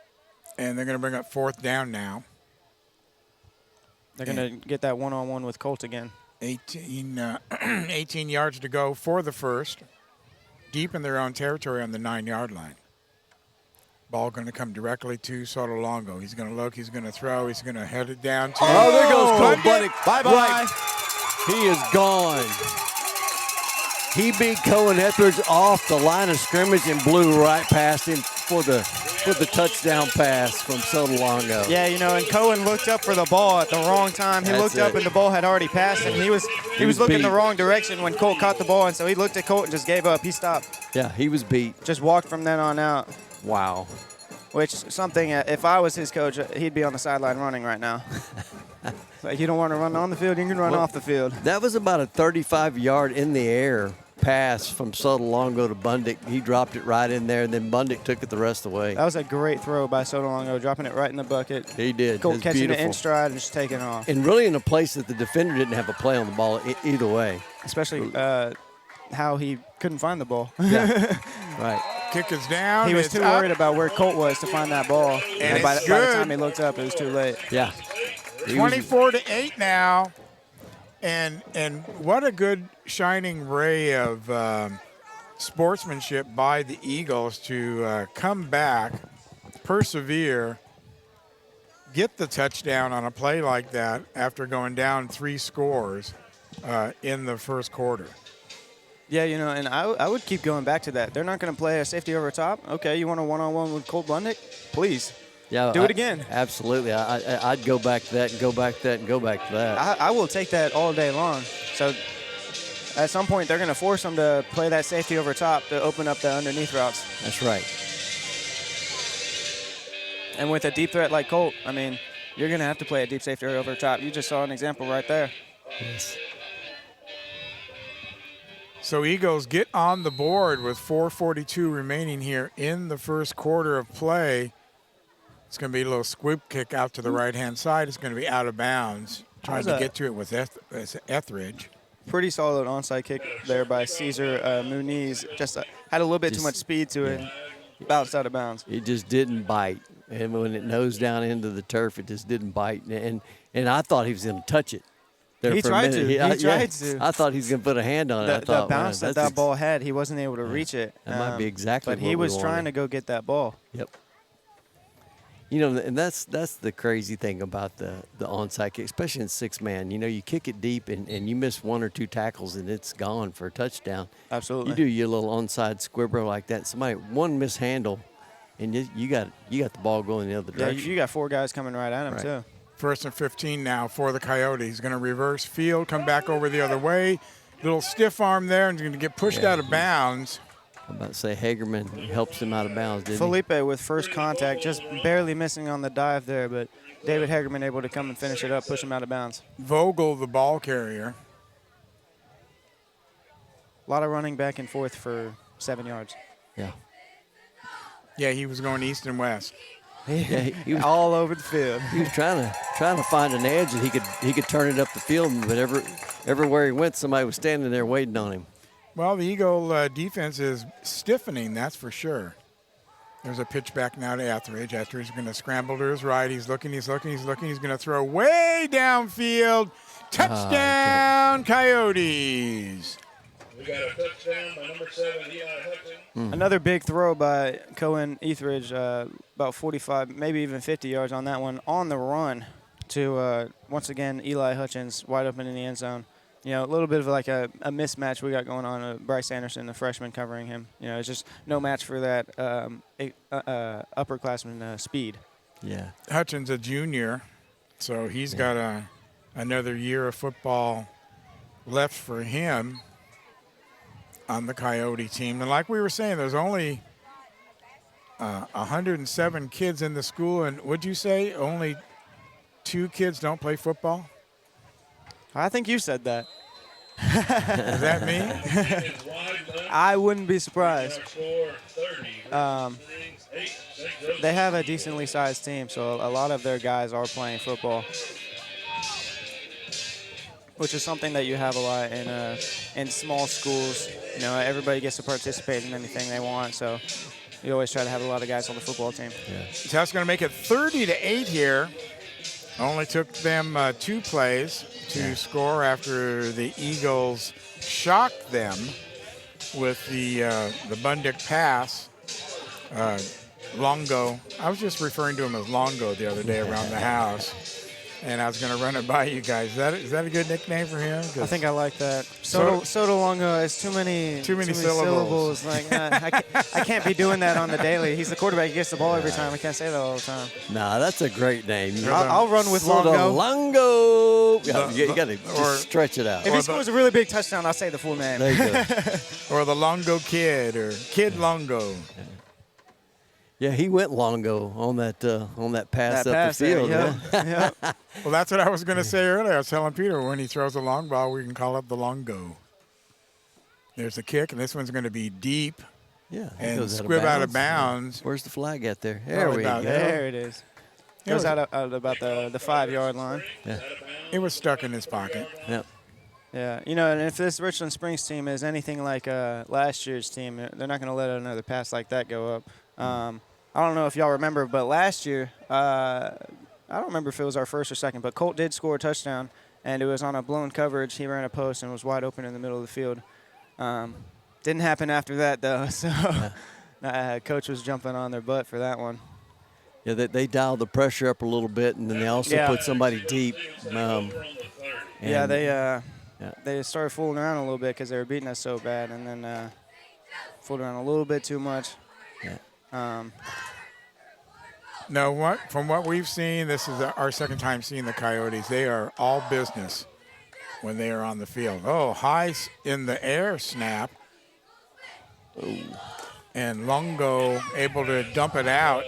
Speaker 1: And they're going to bring up 4th down now.
Speaker 3: They're going to get that one-on-one with Colt again.
Speaker 1: 18 yards to go for the first. Deep in their own territory on the 9-yard line. Ball going to come directly to Sotolongo. He's going to look. He's going to throw. He's going to head it down to.
Speaker 2: Oh, there goes Colt Bundick.
Speaker 3: Bye-bye.
Speaker 2: Right. He is gone. He beat Cohen Etheridge off the line of scrimmage and blew right past him for the for the touchdown pass from Sotolongo.
Speaker 3: Yeah, and Cohen looked up for the ball at the wrong time. He looked up and the ball had already passed him. He was looking the wrong direction when Colt caught the ball, and so he looked at Colt and just gave up. He stopped.
Speaker 2: Yeah, he was beat.
Speaker 3: Just walked from then on out.
Speaker 2: Wow.
Speaker 3: Which something, if I was his coach, he'd be on the sideline running right now. Like, you don't want to run on the field, you can run off the field.
Speaker 2: That was about a 35-yard in the air pass from Sotolongo to Bundick. He dropped it right in there, and then Bundick took it the rest of the way.
Speaker 3: That was a great throw by Sotolongo, dropping it right in the bucket.
Speaker 2: He did.
Speaker 3: Colt catching
Speaker 2: beautiful.
Speaker 3: it in stride and just taking off.
Speaker 2: And really in a place that the defender didn't have a play on the ball either way.
Speaker 3: Especially how he couldn't find the ball.
Speaker 2: Yeah. Right.
Speaker 1: Kick is down.
Speaker 3: He was too worried about where Colt was to find that ball. And by the time he looked up, it was too late.
Speaker 2: Yeah.
Speaker 1: 24-8 now. And what a good shining ray of sportsmanship by the Eagles to come back, persevere, get the touchdown on a play like that after going down 3 scores in the first quarter.
Speaker 3: Yeah, and I would keep going back to that. They're not going to play a safety over top. Okay, you want a one-on-one with Colt Bundick? Please.
Speaker 2: Yeah,
Speaker 3: do it again.
Speaker 2: Absolutely. I'd go back to that and go back to that and go back to that.
Speaker 3: I will take that all day long. So at some point, they're going to force them to play that safety over top to open up the underneath routes.
Speaker 2: That's right.
Speaker 3: And with a deep threat like Colt, I mean, you're going to have to play a deep safety over top. You just saw an example right there.
Speaker 2: Yes.
Speaker 1: So Eagles get on the board with 4:42 remaining here in the first quarter of play. It's going to be a little squib kick out to the right-hand side. It's going to be out of bounds. Trying to get to it with Etheridge.
Speaker 3: Pretty solid onside kick there by Cesar Muniz. Just had a little bit too much speed to it. Bounced out of bounds.
Speaker 2: It just didn't bite. And when it nosed down into the turf, it just didn't bite. And I thought he was going to touch it.
Speaker 3: He tried to. He tried to.
Speaker 2: I thought he was going to put a hand on it.
Speaker 3: The bounce that ball had, he wasn't able to reach it.
Speaker 2: That might be exactly what
Speaker 3: But he was trying to go get that ball.
Speaker 2: Yep. And that's the crazy thing about the onside kick, especially in 6-man. You kick it deep and you miss 1 or 2 tackles and it's gone for a touchdown.
Speaker 3: Absolutely.
Speaker 2: You do your little onside squibber like that. Somebody one mishandle, and you got the ball going the other direction.
Speaker 3: Yeah, you got 4 guys coming right at him too.
Speaker 1: First and 15 now for the Coyotes. Going to reverse field, come back over the other way. Little stiff arm there, and going to get pushed out of bounds.
Speaker 2: I'm about to say Hagerman helps him out of bounds, didn't
Speaker 3: Felipe with first contact, just barely missing on the dive there, but David Hagerman able to come and finish it up, push him out of bounds.
Speaker 1: Vogel, the ball carrier.
Speaker 3: A lot of running back and forth for 7 yards.
Speaker 2: Yeah.
Speaker 3: Yeah,
Speaker 1: he was going east and west.
Speaker 2: Yeah, he was
Speaker 3: all over the field.
Speaker 2: He was trying to find an edge that he could turn it up the field, but everywhere he went, somebody was standing there waiting on him.
Speaker 1: Well, the Eagle defense is stiffening, that's for sure. There's a pitch back now to Etheridge. Etheridge is going to scramble to his right. He's looking. He's going to throw way downfield. Touchdown, Coyotes.
Speaker 5: We got a touchdown by number 7, Eli Hutton.
Speaker 3: Another big throw by Cohen Etheridge, about 45, maybe even 50 yards on that one, on the run to, once again, Eli Hutchins wide open in the end zone. A little bit of like a mismatch we got going on. Bryce Anderson, the freshman, covering him. It's just no match for that upperclassman speed.
Speaker 2: Yeah.
Speaker 1: Hutchins, a junior, so he's got another year of football left for him on the Coyote team. And like we were saying, there's only 107 kids in the school, and would you say only 2 kids don't play football?
Speaker 3: I think you said that.
Speaker 1: Is that me?
Speaker 3: I wouldn't be surprised. They have a decently sized team, so a lot of their guys are playing football, which is something that you have a lot in small schools. Everybody gets to participate in anything they want, so you always try to have a lot of guys on the football team.
Speaker 1: Yeah. So that's going to make it 30-8 here. Only took them 2 plays to score after the Eagles shocked them with the Bundick pass. Longo, I was just referring to him as Longo the other day around the house. and I was going to run it by you guys. Is that a good nickname for him?
Speaker 3: I think I like that.
Speaker 1: So-
Speaker 3: Soda Longo has too many
Speaker 1: syllables.
Speaker 3: Like, I can't be doing that on the daily. He's the quarterback. He gets the ball every time. I can't say that all the time.
Speaker 2: Nah, that's a great name.
Speaker 3: I'll run with
Speaker 2: Soda
Speaker 3: Longo.
Speaker 2: Longo. Yeah, you got to just stretch it out.
Speaker 3: If he scores a really big touchdown, I'll say the full name.
Speaker 2: There you go.
Speaker 1: Or the Longo Kid or Kid Longo.
Speaker 2: Yeah, he went Longo on that pass
Speaker 3: That
Speaker 2: up
Speaker 3: pass
Speaker 2: the
Speaker 3: there,
Speaker 2: field.
Speaker 3: yeah.
Speaker 2: Yeah.
Speaker 3: Yeah.
Speaker 1: Well, that's what I was going to say earlier. I was telling Peter when he throws a long ball, we can call it the Longo. There's the kick, and this one's going to be deep
Speaker 2: Yeah, he
Speaker 1: and
Speaker 2: goes
Speaker 1: squib out of bounds.
Speaker 2: Where's the flag at there? There
Speaker 1: Probably
Speaker 2: we go.
Speaker 1: about
Speaker 3: There it is.
Speaker 1: It
Speaker 3: Goes
Speaker 1: was-
Speaker 3: out about the 5-yard line.
Speaker 1: It was stuck in his pocket.
Speaker 2: Yep.
Speaker 3: Yeah, and if this Richland Springs team is anything like last year's team, they're not going to let another pass like that go up. I don't know if y'all remember, but last year, I don't remember if it was our first or second, but Colt did score a touchdown, and it was on a blown coverage. He ran a post and was wide open in the middle of the field. Didn't happen after that, though, so Coach was jumping on their butt for that one.
Speaker 2: Yeah, they dialed the pressure up a little bit, and then they also put somebody deep.
Speaker 3: They started fooling around a little bit because they were beating us so bad, and then fooled around a little bit too much.
Speaker 2: Yeah.
Speaker 1: No, from what we've seen, this is our second time seeing the Coyotes. They are all business when they are on the field. Oh, high in the air snap. And Longo able to dump it out.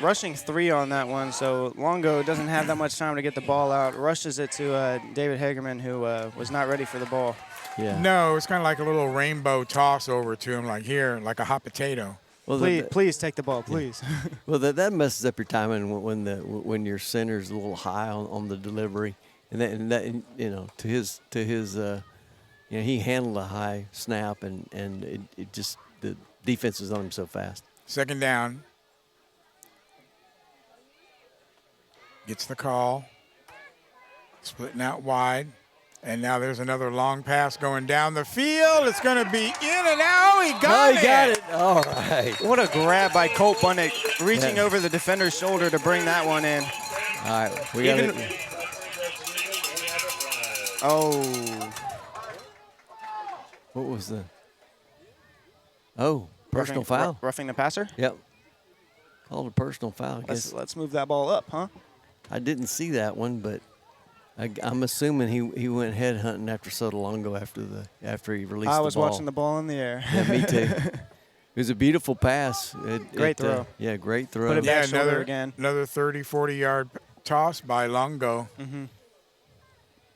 Speaker 3: Rushing 3 on that one, so Longo doesn't have that much time to get the ball out. Rushes it to David Hagerman, who was not ready for the ball.
Speaker 2: Yeah.
Speaker 1: No, it's kind of like a little rainbow toss over to him, like here, like a hot potato.
Speaker 2: Well,
Speaker 3: Please take the ball, please.
Speaker 2: Well, that messes up your timing when your center's a little high on the delivery, and that to his he handled a high snap and it just the defense was on him so fast.
Speaker 1: Second down. Gets the call. Splitting out wide. And now there's another long pass going down the field. It's going to be in and out. He got it.
Speaker 2: All right.
Speaker 3: What a grab by Colt Bunnick, reaching over the defender's shoulder to bring that one in.
Speaker 2: All right. We got it.
Speaker 3: Oh.
Speaker 2: What was the? Oh, personal foul.
Speaker 3: Roughing the passer?
Speaker 2: Yep. Called a personal foul. I guess
Speaker 3: Let's move that ball up, huh?
Speaker 2: I didn't see that one, but I'm assuming he went head hunting after Soda Longo after he released the ball.
Speaker 3: I was watching the ball in the air.
Speaker 2: Yeah, me too. It was a beautiful pass.
Speaker 3: Great throw.
Speaker 2: Yeah, great throw.
Speaker 3: Put it back shoulder
Speaker 1: another
Speaker 3: again.
Speaker 1: Another 30, 40-yard toss by Longo.
Speaker 3: Mm-hmm.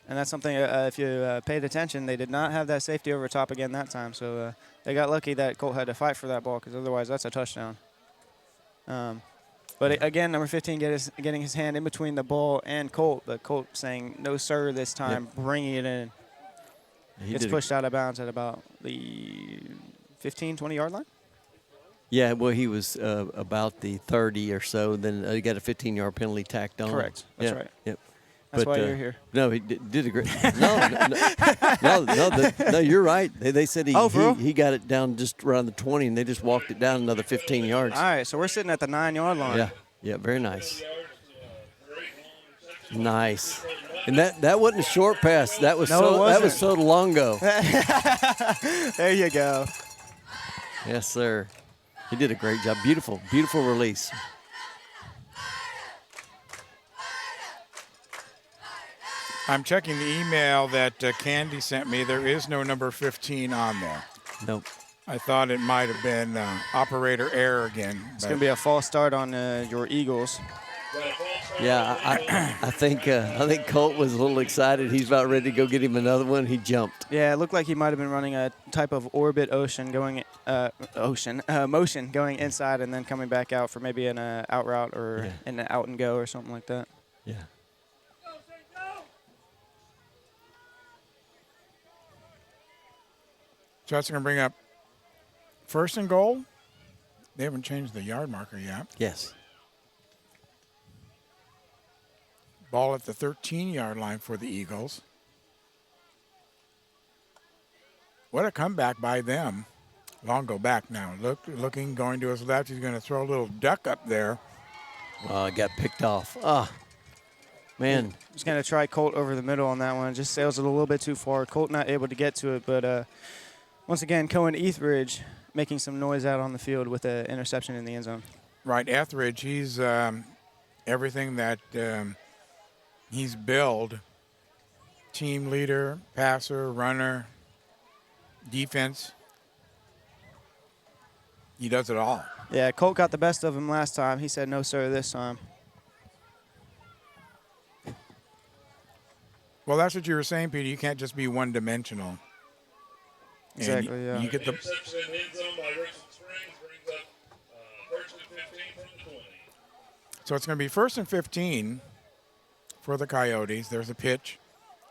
Speaker 3: And that's something, if you paid attention, they did not have that safety over top again that time. So they got lucky that Colt had to fight for that ball, because otherwise that's a touchdown. But again, number 15 getting his hand in between the ball and Colt, but Colt saying no sir this time, bringing it in. Gets pushed out of bounds at about the 15, 20-yard line.
Speaker 2: Yeah, well, he was about the 30 or so. Then he got a 15-yard penalty tacked on.
Speaker 3: Correct. That's right.
Speaker 2: Yep.
Speaker 3: That's why you're here.
Speaker 2: No, he did a great. No, you're right. They said he got it down just around the 20, and they just walked it down another 15 yards.
Speaker 3: All right, so we're sitting at the 9-yard line.
Speaker 2: Yeah, very nice. Nice. And that wasn't a short pass. That was Soda Longo.
Speaker 3: There you go.
Speaker 2: Yes, sir. He did a great job. Beautiful, beautiful release.
Speaker 1: I'm checking the email that Candy sent me. There is no number 15 on there.
Speaker 2: Nope.
Speaker 1: I thought it might have been operator error again.
Speaker 3: It's going to be a false start on your Eagles.
Speaker 2: Yeah, I think Colt was a little excited. He's about ready to go get him another one. He jumped.
Speaker 3: Yeah, it looked like he might have been running a type of orbit motion going inside and then coming back out for maybe an out route or an out and go or something like that.
Speaker 2: Yeah.
Speaker 1: So that's going to bring up first and goal. They haven't changed the yard marker yet.
Speaker 2: Yes.
Speaker 1: Ball at the 13-yard line for the Eagles. What a comeback by them. Longo back now. Looking, going to his left. He's going to throw a little duck up there.
Speaker 2: Got picked off. Man,
Speaker 3: Just going to try Colt over the middle on that one. Just sails it a little bit too far. Colt not able to get to it, but once again, Cohen Etheridge making some noise out on the field with an interception in the end zone.
Speaker 1: Right, Etheridge, he's everything that he's billed. Team leader, passer, runner, defense. He does it all.
Speaker 3: Yeah, Colt got the best of him last time. He said no, sir, this time.
Speaker 1: Well, that's what you were saying, Peter. You can't just be one-dimensional. And
Speaker 3: Exactly, yeah.
Speaker 1: You get the
Speaker 5: Interception in the end zone by Richland Springs brings up first and 15 from the 20.
Speaker 1: So it's going to be 1st and 15 for the Coyotes. There's a pitch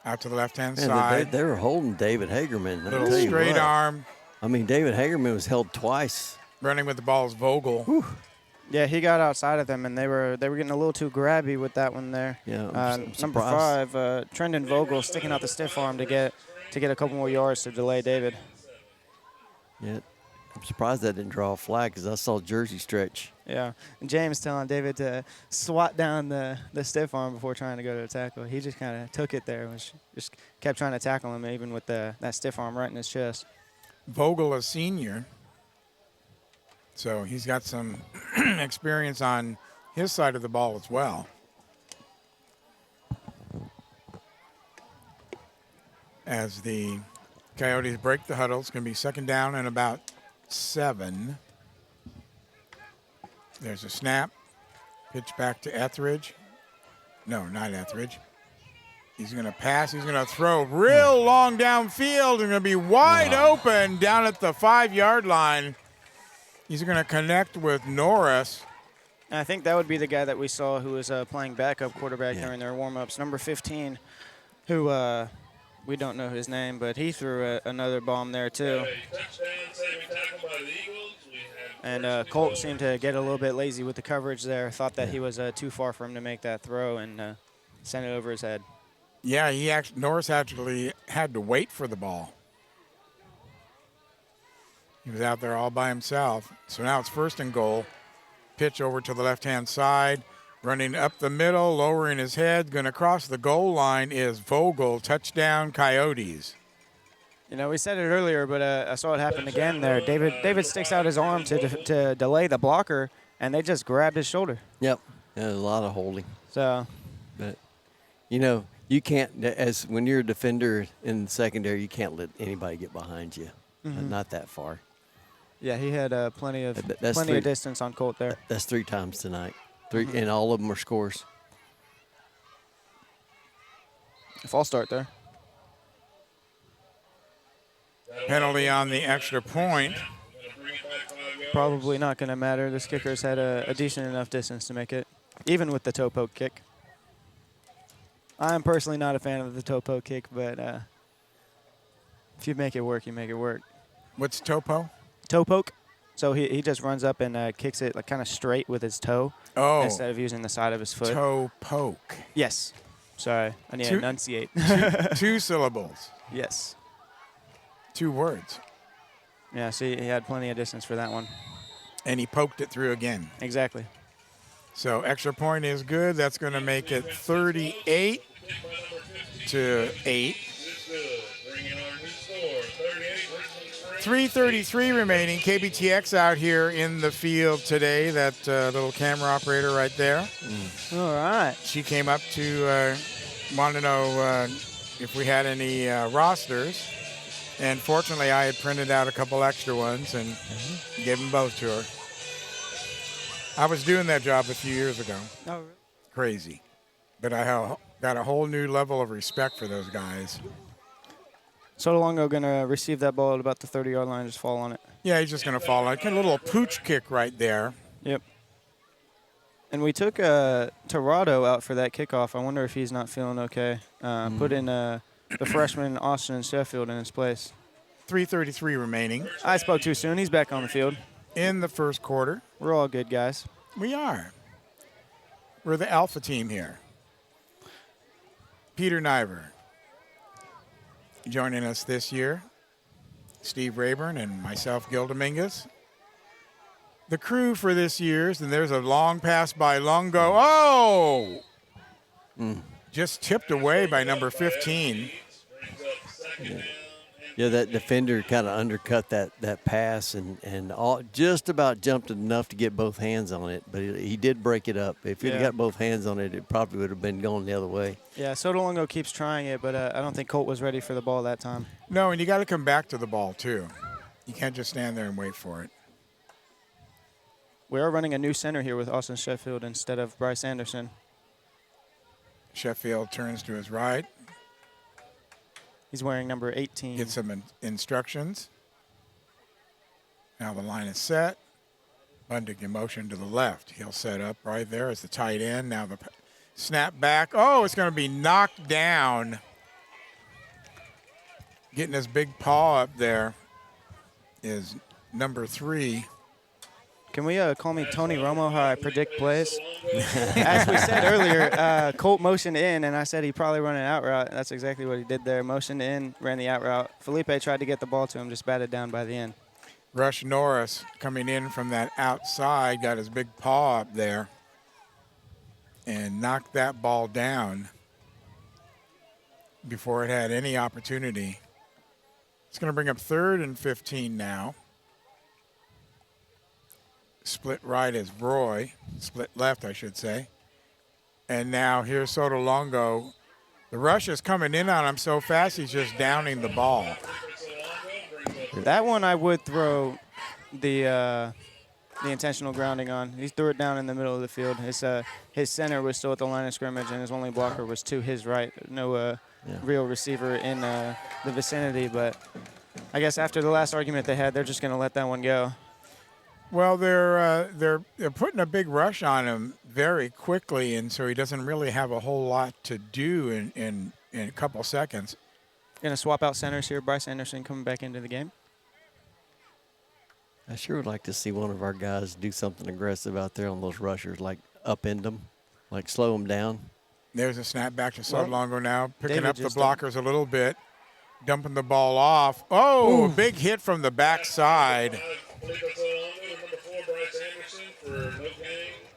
Speaker 1: out to the left-hand
Speaker 2: man,
Speaker 1: side.
Speaker 2: they were holding David Hagerman. I'll
Speaker 1: Little
Speaker 2: tell you
Speaker 1: straight
Speaker 2: what.
Speaker 1: arm.
Speaker 2: I mean, David Hagerman was held twice.
Speaker 1: Running with the ball is Vogel.
Speaker 2: Whew.
Speaker 3: Yeah, he got outside of them, and they were getting a little too grabby with that one there.
Speaker 2: Yeah, I'm
Speaker 3: Number
Speaker 2: surprised.
Speaker 3: 5, Trendon Vogel sticking out the stiff arm to get a couple more yards to delay David.
Speaker 2: Yeah, I'm surprised that didn't draw a flag because I saw jersey stretch.
Speaker 3: Yeah, and James telling David to swat down the stiff arm before trying to go to the tackle. He just kind of took it there, and just kept trying to tackle him, even with that stiff arm right in his chest.
Speaker 1: Vogel, a senior. So he's got some experience on his side of the ball as well. As the Coyotes break the huddle, it's going to be 2nd down and about 7. There's a snap. Pitch back to Etheridge. No, not Etheridge. He's going to pass. He's going to throw real long downfield and going to be wide open down at the 5-yard line. He's going to connect with Norris.
Speaker 3: And I think that would be the guy that we saw who was playing backup quarterback during their warm-ups, number 15, who we don't know his name, but he threw another bomb there too. And Colt seemed to get a little bit lazy with the coverage there, thought that he was too far for him to make that throw, and sent it over his head.
Speaker 1: Yeah, Norris actually had to wait for the ball. He was out there all by himself. So now it's 1st and goal. Pitch over to the left-hand side. Running up the middle, lowering his head. Going to cross the goal line is Vogel. Touchdown, Coyotes.
Speaker 3: You know, we said it earlier, but I saw it happen again there. David sticks out his arm to delay the blocker, and they just grabbed his shoulder.
Speaker 2: Yep, yeah, a lot of holding.
Speaker 3: So,
Speaker 2: But, you know, you can't, when you're a defender in the secondary, you can't let anybody get behind you. Not that far.
Speaker 3: yeah, he had plenty of
Speaker 2: That's
Speaker 3: distance on Colt there.
Speaker 2: That's 3 times tonight. 3, and all of them are scores.
Speaker 3: False start there.
Speaker 1: Penalty on the extra point.
Speaker 3: Probably not going to matter. This kicker's had a decent enough distance to make it, even with the toe poke kick. I'm personally not a fan of the toe poke kick, but if you make it work, you make it work.
Speaker 1: What's Topo?
Speaker 3: Toe poke. So he just runs up and kicks it like kind of straight with his toe instead of using the side of his foot.
Speaker 1: Toe poke.
Speaker 3: Yes. Sorry, I need to enunciate.
Speaker 1: 2 syllables.
Speaker 3: Yes.
Speaker 1: 2 words.
Speaker 3: Yeah, see, he had plenty of distance for that one.
Speaker 1: And he poked it through again.
Speaker 3: Exactly.
Speaker 1: So extra point is good. That's going to make it 38-8. 3:33 remaining. KBTX out here in the field today. That little camera operator right there.
Speaker 3: All right.
Speaker 1: She came up to want to know if we had any rosters. And fortunately, I had printed out a couple extra ones and gave them both to her. I was doing that job a few years ago.
Speaker 3: Oh, really?
Speaker 1: Crazy. But I got a whole new level of respect for those guys.
Speaker 3: Sotolongo going to receive that ball at about the 30-yard line, just fall on it.
Speaker 1: Yeah, he's just going to fall on it. Kind of a little pooch kick right there.
Speaker 3: Yep. And we took Torado out for that kickoff. I wonder if he's not feeling okay. Put in the freshman Austin Sheffield in his place.
Speaker 1: 3:33 remaining
Speaker 3: I spoke too soon. He's back on the field.
Speaker 1: in the first quarter.
Speaker 3: We're all good guys.
Speaker 1: We are. We're the alpha team here. Peter Najvar joining us this year. Steve Rayburn and myself, Gil Dominguez. The crew for this year's, and there's a long pass by Longo. Oh! just tipped away by number 15.
Speaker 2: Yeah, that defender kind of undercut that pass and just about jumped enough to get both hands on it, but he did break it up. If he'd got both hands on it, it probably would have been going the other way.
Speaker 3: Yeah, Sotolongo keeps trying it, but I don't think Colt was ready for the ball that time.
Speaker 1: No, and you got to come back to the ball, too. You can't just stand there and wait for it.
Speaker 3: We are running a new center here with Austin Sheffield instead of Bryce Anderson.
Speaker 1: Sheffield turns to his right.
Speaker 3: He's wearing number 18.
Speaker 1: Get some instructions. Now the line is set. Bundig in motion to the left. He'll set up right there as the tight end. Now the snap back. Oh, it's going to be knocked down. Getting his big paw up there is number 3.
Speaker 3: Can we call me Tony Romo, how I predict plays? As we said earlier, Colt motioned in, and I said he'd probably run an out route. That's exactly what he did there. Motioned in, ran the out route. Felipe tried to get the ball to him, just batted down by the end.
Speaker 1: Rush Norris coming in from that outside, got his big paw up there and knocked that ball down before it had any opportunity. It's going to bring up 3rd and 15 now. Split right is Roy. Split left, I should say. And now here's Sotolongo. The rush is coming in on him so fast, he's just downing the ball.
Speaker 3: That one I would throw the intentional grounding on. He threw it down in the middle of the field. His center was still at the line of scrimmage, and his only blocker was to his right. No real receiver in the vicinity, but I guess after the last argument they had, they're just going to let that one go.
Speaker 1: Well, they're putting a big rush on him very quickly, and so he doesn't really have a whole lot to do in a couple seconds.
Speaker 3: Going to swap out centers here. Bryce Anderson coming back into the game.
Speaker 2: I sure would like to see one of our guys do something aggressive out there on those rushers, like upend them, like slow them down.
Speaker 1: There's a snap back to Sotolongo now, picking
Speaker 3: David
Speaker 1: up the
Speaker 3: just
Speaker 1: blockers a little bit, dumping the ball off. Oh, a big hit from the backside.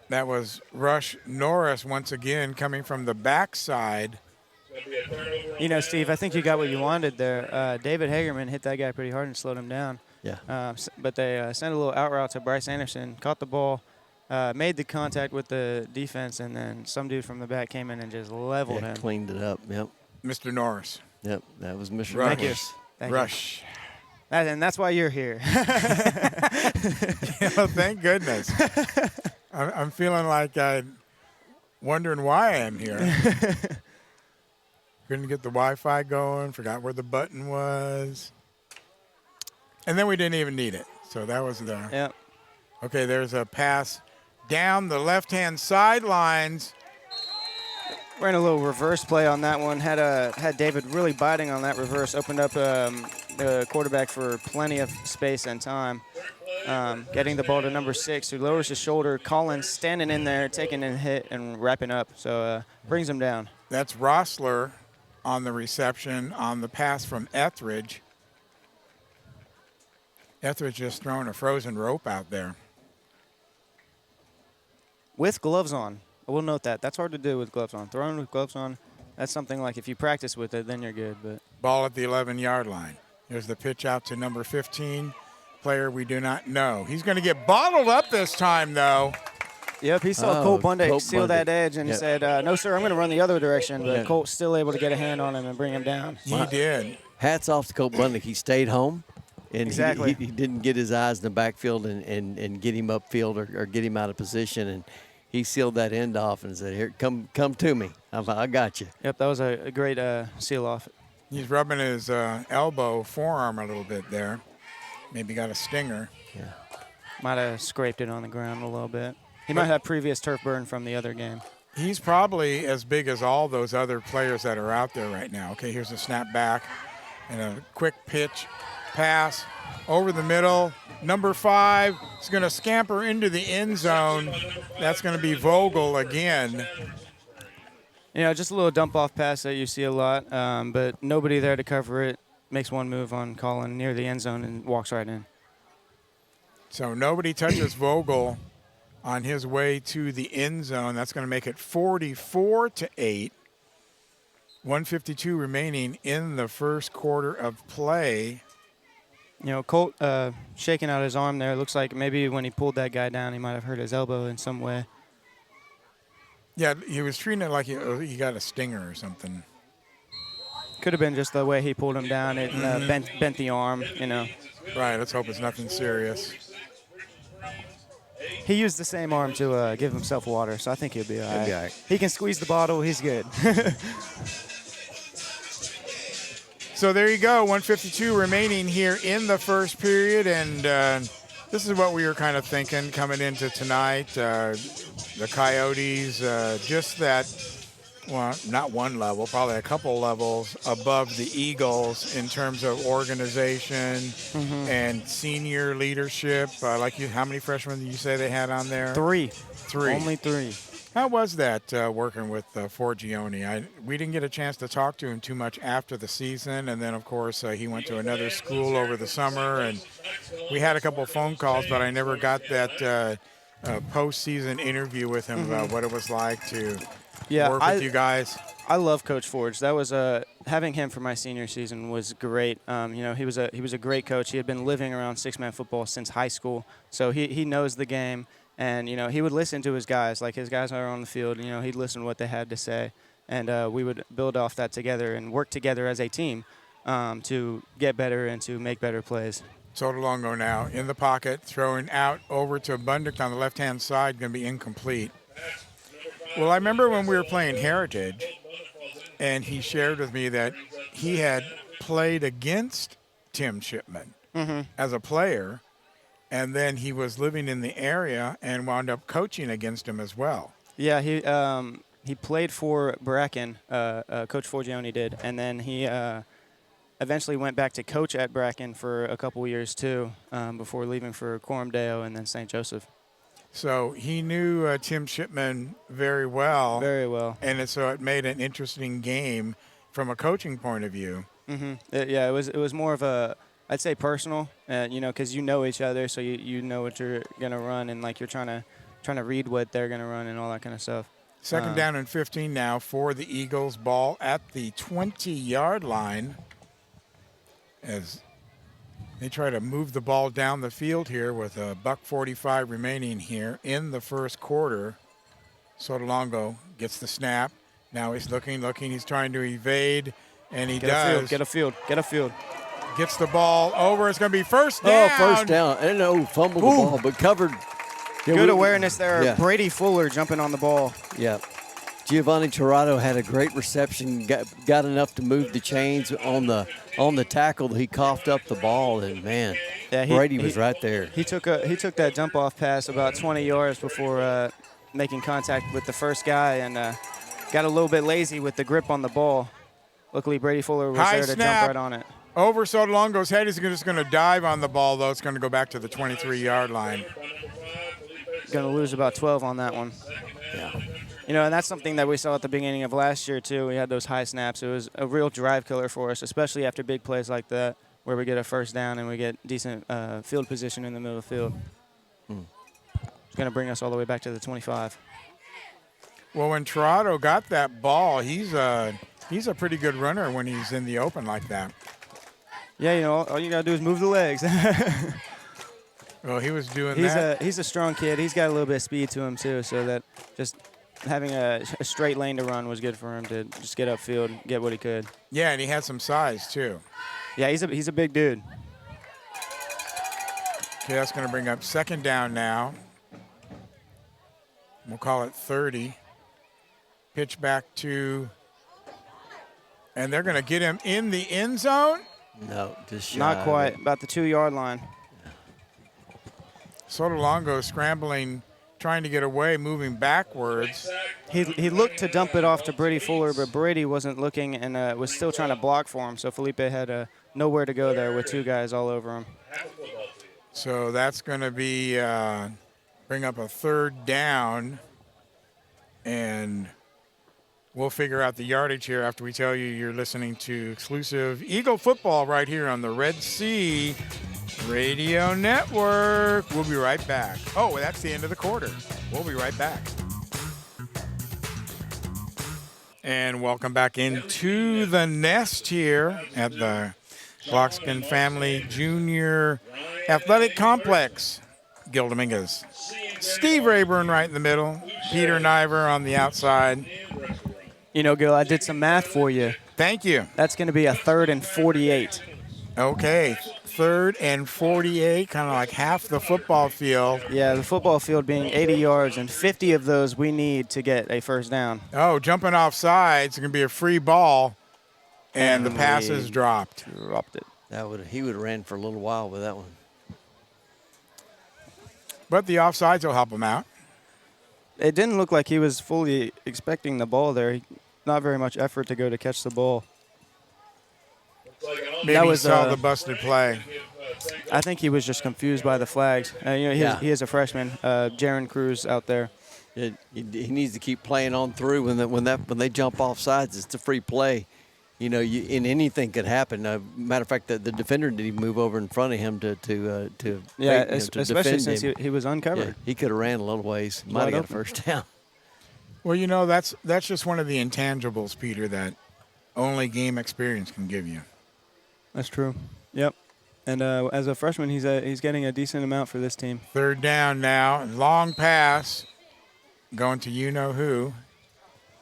Speaker 1: That was Rush Norris once again coming from the backside.
Speaker 3: You know, Steve, I think you got what you wanted there. David Hagerman hit that guy pretty hard and slowed him down.
Speaker 2: Yeah.
Speaker 3: But they sent a little out route to Bryce Anderson, caught the ball, made the contact with the defense, and then some dude from the back came in and just leveled him.
Speaker 2: Cleaned it up. Yep.
Speaker 1: Mr. Norris.
Speaker 2: Yep. That was Mr.
Speaker 1: Rush.
Speaker 3: Thank you. Thank
Speaker 1: Rush.
Speaker 3: you. And that's why you're here.
Speaker 1: Well, thank goodness. I'm feeling like I'm wondering why I'm here. Couldn't get the Wi-Fi going, forgot where the button was. And then we didn't even need it. So that was the...
Speaker 3: Yep.
Speaker 1: Okay, there's a pass down the left-hand sidelines.
Speaker 3: Ran a little reverse play on that one. Had David really biting on that reverse. Opened up the quarterback for plenty of space and time. Getting the ball to number 6, who lowers his shoulder. Collins standing in there, taking a hit and wrapping up. So brings him down.
Speaker 1: That's Rossler on the reception on the pass from Etheridge. Etheridge just throwing a frozen rope out there.
Speaker 3: With gloves on. I will note that. That's hard to do with gloves on. Throwing with gloves on, that's something like if you practice with it, then you're good. But
Speaker 1: Ball at the 11-yard line. Here's the pitch out to number 15, player we do not know. He's going to get bottled up this time, though.
Speaker 3: Yep, he saw Colt Bundig seal that
Speaker 2: Bundig.
Speaker 3: edge and said, no, sir, I'm going to run the other direction. But Colt's still able to get a hand on him and bring him down.
Speaker 1: He did.
Speaker 2: Hats off to Colt Bundig. He stayed home. And
Speaker 3: Exactly.
Speaker 2: he didn't get his eyes in the backfield and get him upfield or get him out of position. And he sealed that end off and said, here, come to me. I got you.
Speaker 3: Yep, that was a great seal off.
Speaker 1: He's rubbing his elbow, forearm a little bit there. Maybe got a stinger.
Speaker 2: Yeah.
Speaker 3: Might have scraped it on the ground a little bit. He might have previous turf burn from the other game.
Speaker 1: He's probably as big as all those other players that are out there right now. Okay, here's a snap back and a quick pitch pass over the middle. Number 5 is going to scamper into the end zone. That's going to be Vogel again.
Speaker 3: You know, just a little dump-off pass that you see a lot, but nobody there to cover it. Makes one move on Colin near the end zone and walks right in.
Speaker 1: So nobody touches Vogel on his way to the end zone. That's going to make it 44-8. 1:52 remaining in the first quarter of play.
Speaker 3: You know, Colt shaking out his arm there. Looks like maybe when he pulled that guy down, he might have hurt his elbow in some way.
Speaker 1: Yeah, he was treating it like he got a stinger or something.
Speaker 3: Could have been just the way he pulled him down. It bent the arm, you know.
Speaker 1: Right, let's hope it's nothing serious.
Speaker 3: He used the same arm to give himself water, so I think he'll be all right.
Speaker 2: He'll be all right.
Speaker 3: He can squeeze the bottle. He's good.
Speaker 1: So there you go, 1:52 remaining here in the first period, and this is what we were kind of thinking coming into tonight. The Coyotes, just that, well, not one level, probably a couple levels above the Eagles in terms of organization and senior leadership. Like you, how many freshmen did you say they had on there?
Speaker 3: Three.
Speaker 1: Three.
Speaker 3: Only three.
Speaker 1: How was that working with Forgione? We didn't get a chance to talk to him too much after the season, and then, of course, he went to another school over the summer, and we had a couple of phone calls, but I never got that postseason interview with him about what it was like to work with you guys.
Speaker 3: I love Coach Forge. That was having him for my senior season was great. You know, he was a great coach. He had been living around six-man football since high school, so he knows the game. And, you know, he would listen to his guys. Like, his guys are on the field, you know, he'd listen to what they had to say. And we would build off that together and work together as a team to get better and to make better plays.
Speaker 1: Sotolongo now in the pocket, throwing out over to Bundick on the left-hand side, going to be incomplete. Well, I remember when we were playing Heritage, and he shared with me that he had played against Tim Shipman as a player, and then he was living in the area and wound up coaching against him as well.
Speaker 3: Yeah, he played for Bracken, Coach Forgione did, and then he eventually went back to coach at Bracken for a couple years too, before leaving for Corumdale and then St. Joseph.
Speaker 1: So he knew Tim Shipman very well.
Speaker 3: Very well.
Speaker 1: And so it made an interesting game from a coaching point of view.
Speaker 3: Yeah, it was more of a, I'd say personal, you know, because you know each other, so you know what you're gonna run, and like you're trying to read what they're gonna run and all that kind of stuff.
Speaker 1: Second down and 15 now for the Eagles. Ball at the 20-yard line as they try to move the ball down the field here with a $1:45 remaining here in the first quarter. Sotolongo gets the snap. Now he's looking. He's trying to evade, and he does.
Speaker 3: Get a field.
Speaker 1: Gets the ball over. It's going to be first down.
Speaker 2: Oh, first down. And fumbled the ball, but covered. Yeah,
Speaker 3: Good awareness there.
Speaker 2: Yeah.
Speaker 3: Brady Fuller jumping on the ball.
Speaker 2: Yeah. Giovanni Tirado had a great reception, got enough to move the chains on the tackle. He coughed up the ball, and, man, Brady was right there.
Speaker 3: He took that jump-off pass about 20 yards before making contact with the first guy and got a little bit lazy with the grip on the ball. Luckily, Brady Fuller was there to jump right on it.
Speaker 1: Over Sotolongo's head. He's just going to dive on the ball, though. It's going to go back to the 23-yard line.
Speaker 3: Going to lose about 12 on that one.
Speaker 2: Yeah.
Speaker 3: You know, and that's something that we saw at the beginning of last year, too. We had those high snaps. It was a real drive killer for us, especially after big plays like that, where we get a first down and we get decent field position in the middle of the field. It's going to bring us all the way back to the 25.
Speaker 1: Well, when Tirado got that ball, he's a pretty good runner when he's in the open like that.
Speaker 3: Yeah, you know, all you got to do is move the legs.
Speaker 1: Well, he was doing that.
Speaker 3: He's a strong kid. He's got a little bit of speed to him, too, so that just having a straight lane to run was good for him to just get upfield, get what he could.
Speaker 1: Yeah, and he had some size, too.
Speaker 3: Yeah, he's a big dude.
Speaker 1: Okay, that's going to bring up second down now. We'll call it 30. Pitch back to, and they're going to get him in the end zone.
Speaker 2: No, just shy.
Speaker 3: Not quite, about the 2-yard line.
Speaker 1: Sotolongo scrambling, trying to get away, moving backwards.
Speaker 3: He looked to dump it off to Brady Fuller, but Brady wasn't looking and was still trying to block for him. So Felipe had nowhere to go there with two guys all over him.
Speaker 1: So that's going to be bring up a third down, and we'll figure out the yardage here after we tell you you're listening to exclusive Eagle football right here on the Red Sea Radio Network. We'll be right back. Oh, that's the end of the quarter. We'll be right back. And welcome back into the nest here at the Bloxkin Family Junior Athletic Complex. Gil Dominguez. Steve Rayburn right in the middle. Peter Najvar on the outside.
Speaker 3: You know, Gil, I did some math for you.
Speaker 1: Thank you.
Speaker 3: That's going to be a 3rd and 48.
Speaker 1: Okay, 3rd and 48, kind of like half the football field.
Speaker 3: Yeah, the football field being 80 yards, and 50 of those we need to get a first down.
Speaker 1: Oh, jumping off sides. It's going to be a free ball, and the pass is dropped.
Speaker 3: Dropped it.
Speaker 2: He would have ran for a little while with that one.
Speaker 1: But the offsides will help him out.
Speaker 3: It didn't look like he was fully expecting the ball there. Not very much effort to go to catch the ball.
Speaker 1: Maybe
Speaker 3: That
Speaker 1: he
Speaker 3: was,
Speaker 1: saw the busted play.
Speaker 3: I think he was just confused by the flags. He is a freshman, Jaron Cruz out there.
Speaker 2: He needs to keep playing on through when they jump off sides. It's a free play. And anything could happen. Matter of fact, the defender didn't even move over in front of him to
Speaker 3: especially since
Speaker 2: him.
Speaker 3: he was uncovered.
Speaker 2: Yeah, he could have ran a little ways. Might have got a first down.
Speaker 1: Well, that's just one of the intangibles, Peter, that only game experience can give you.
Speaker 3: That's true. Yep. And as a freshman, he's getting a decent amount for this team.
Speaker 1: 3rd down now. Long pass going to you-know-who.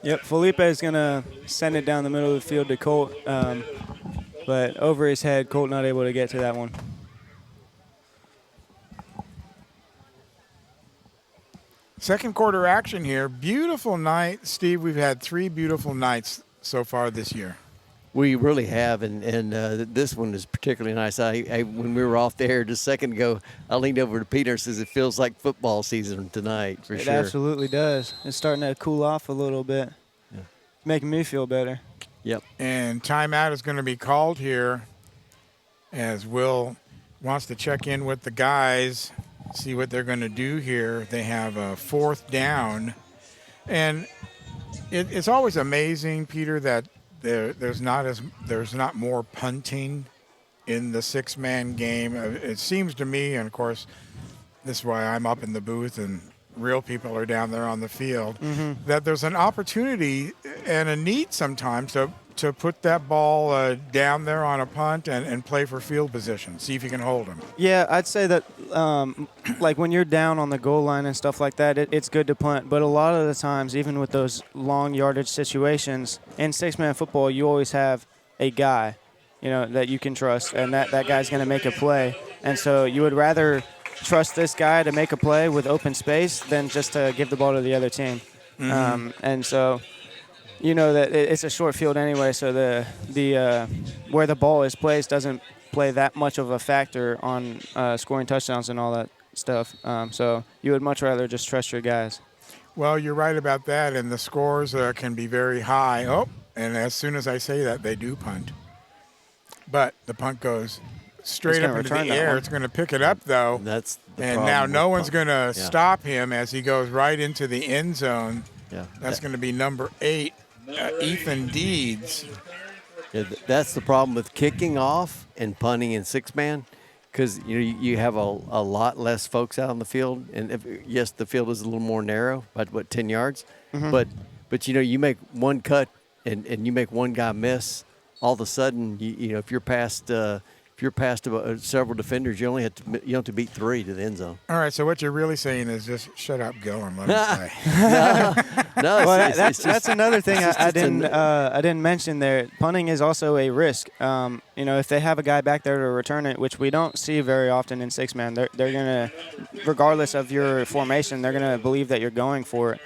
Speaker 3: Yep, Felipe is going to send it down the middle of the field to Colt, but over his head, Colt not able to get to that one.
Speaker 1: Second quarter action here. Beautiful night. Steve, we've had 3 beautiful nights so far this year.
Speaker 2: We really have, and this one is particularly nice. When we were off the air just a second ago, I leaned over to Peter and says it feels like football season tonight for sure.
Speaker 3: It absolutely does. It's starting to cool off a little bit, making me feel better.
Speaker 2: Yep.
Speaker 1: And timeout is going to be called here as Will wants to check in with the guys, see what they're going to do here. They have a 4th down, and it's always amazing, Peter, that there's not more punting in the 6-man game. It seems to me, and of course, this is why I'm up in the booth and real people are down there on the field, that there's an opportunity and a need sometimes to put that ball down there on a punt and play for field position, see if you can hold them.
Speaker 3: Yeah, I'd say that like when you're down on the goal line and stuff like that, it's good to punt. But a lot of the times, even with those long yardage situations, in 6-man football, you always have a guy, that you can trust, and that guy's going to make a play. And so you would rather trust this guy to make a play with open space than just to give the ball to the other team. And so that it's a short field anyway, so the where the ball is placed doesn't play that much of a factor on scoring touchdowns and all that stuff. So you would much rather just trust your guys.
Speaker 1: Well, you're right about that, and the scores can be very high. Oh, and as soon as I say that, they do punt. But the punt goes straight up into the air. It's going to pick it up, though.
Speaker 2: That's the
Speaker 1: and
Speaker 2: problem
Speaker 1: now
Speaker 2: with
Speaker 1: no one's
Speaker 2: punt.
Speaker 1: going to stop him as he goes right into the end zone.
Speaker 2: Yeah.
Speaker 1: That's going to be number 8, Ethan Deeds.
Speaker 2: Yeah, that's the problem with kicking off and punting in 6-man, because you have a lot less folks out on the field, and yes, the field is a little more narrow, about 10 yards, but you make one cut and you make one guy miss, all of a sudden if you're past several defenders, you have to beat 3 to the end zone.
Speaker 1: All right, so what you're really saying is just shut up, Gil, and let me play.
Speaker 2: No,
Speaker 3: Well, that's another thing I didn't mention there. Punting is also a risk. If they have a guy back there to return it, which we don't see very often in 6-man, they're gonna, regardless of your formation, they're gonna believe that you're going for it.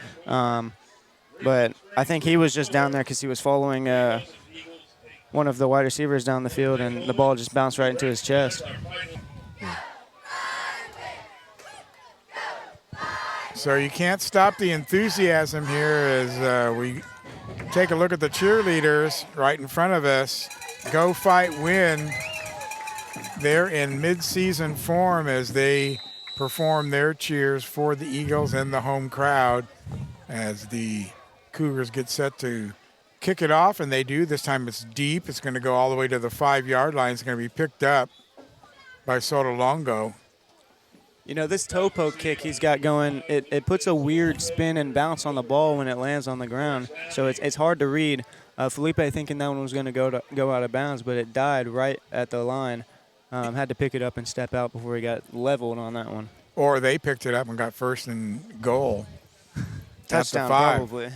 Speaker 3: But I think he was just down there because he was following one of the wide receivers down the field, and the ball just bounced right into his chest.
Speaker 1: So you can't stop the enthusiasm here as we take a look at the cheerleaders right in front of us. Go Fight Win. They're in mid-season form as they perform their cheers for the Eagles and the home crowd as the Cougars get set to kick it off, and they do. This time it's deep. It's going to go all the way to the 5-yard line. It's going to be picked up by Sotolongo.
Speaker 3: You know, this toe poke kick he's got going, it puts a weird spin and bounce on the ball when it lands on the ground. So it's hard to read. Felipe thinking that one was going to go out of bounds, but it died right at the line. Had to pick it up and step out before he got leveled on that one.
Speaker 1: Or they picked it up and got first and goal.
Speaker 3: Touchdown,
Speaker 1: at the 5.
Speaker 3: probably.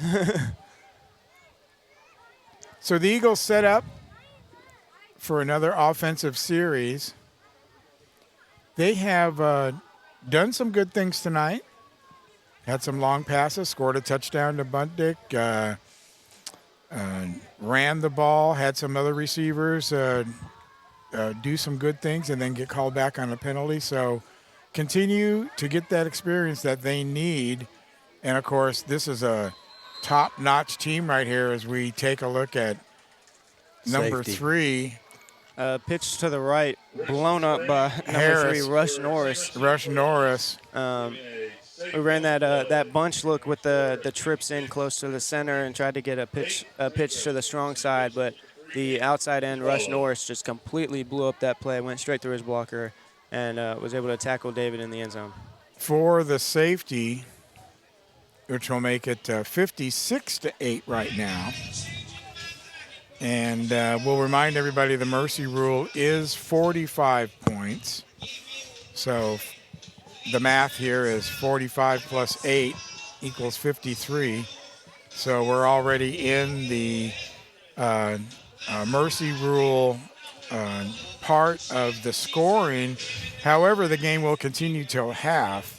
Speaker 1: So the Eagles set up for another offensive series. They have done some good things tonight. Had some long passes, scored a touchdown to Buntick, ran the ball, had some other receivers do some good things and then get called back on a penalty. So continue to get that experience that they need. And, of course, this is a top-notch team right here as we take a look at number
Speaker 2: Safety.
Speaker 1: 3.
Speaker 3: Pitch to the right, blown up by number
Speaker 1: Harris.
Speaker 3: 3, Rush Norris.
Speaker 1: Rush Norris.
Speaker 3: We ran that bunch look with the trips in close to the center and tried to get a pitch to the strong side, but the outside end, Rush Norris, just completely blew up that play, went straight through his blocker, and was able to tackle David in the end zone.
Speaker 1: For the safety, which will make it 56-8 right now. And we'll remind everybody the mercy rule is 45 points. So the math here is 45 plus 8 equals 53. So we're already in the mercy rule part of the scoring. However, the game will continue till half.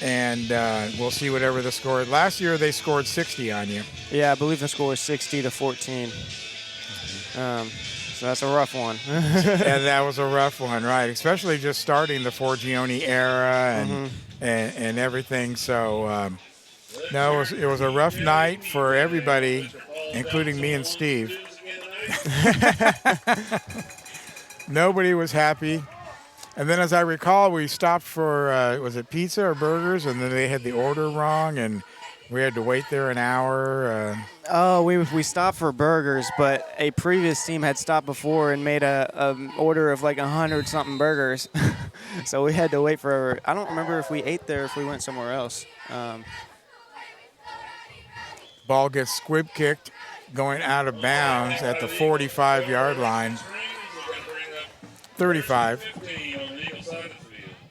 Speaker 1: And we'll see whatever the score is. Last year they scored 60 on you.
Speaker 3: Yeah, I believe the score was 60-14. So that's a rough one.
Speaker 1: And that was a rough one, right? Especially just starting the Forgione era and everything. So, no, it was a rough night for everybody, including me and Steve. Nobody was happy. And then, as I recall, we stopped for, was it pizza or burgers? And then they had the order wrong, and we had to wait there an hour.
Speaker 3: We stopped for burgers, but a previous team had stopped before and made a order of like 100-something burgers. So we had to wait for, I don't remember if we ate there or if we went somewhere else.
Speaker 1: Ball gets squib kicked going out of bounds at the 45-yard line. 35.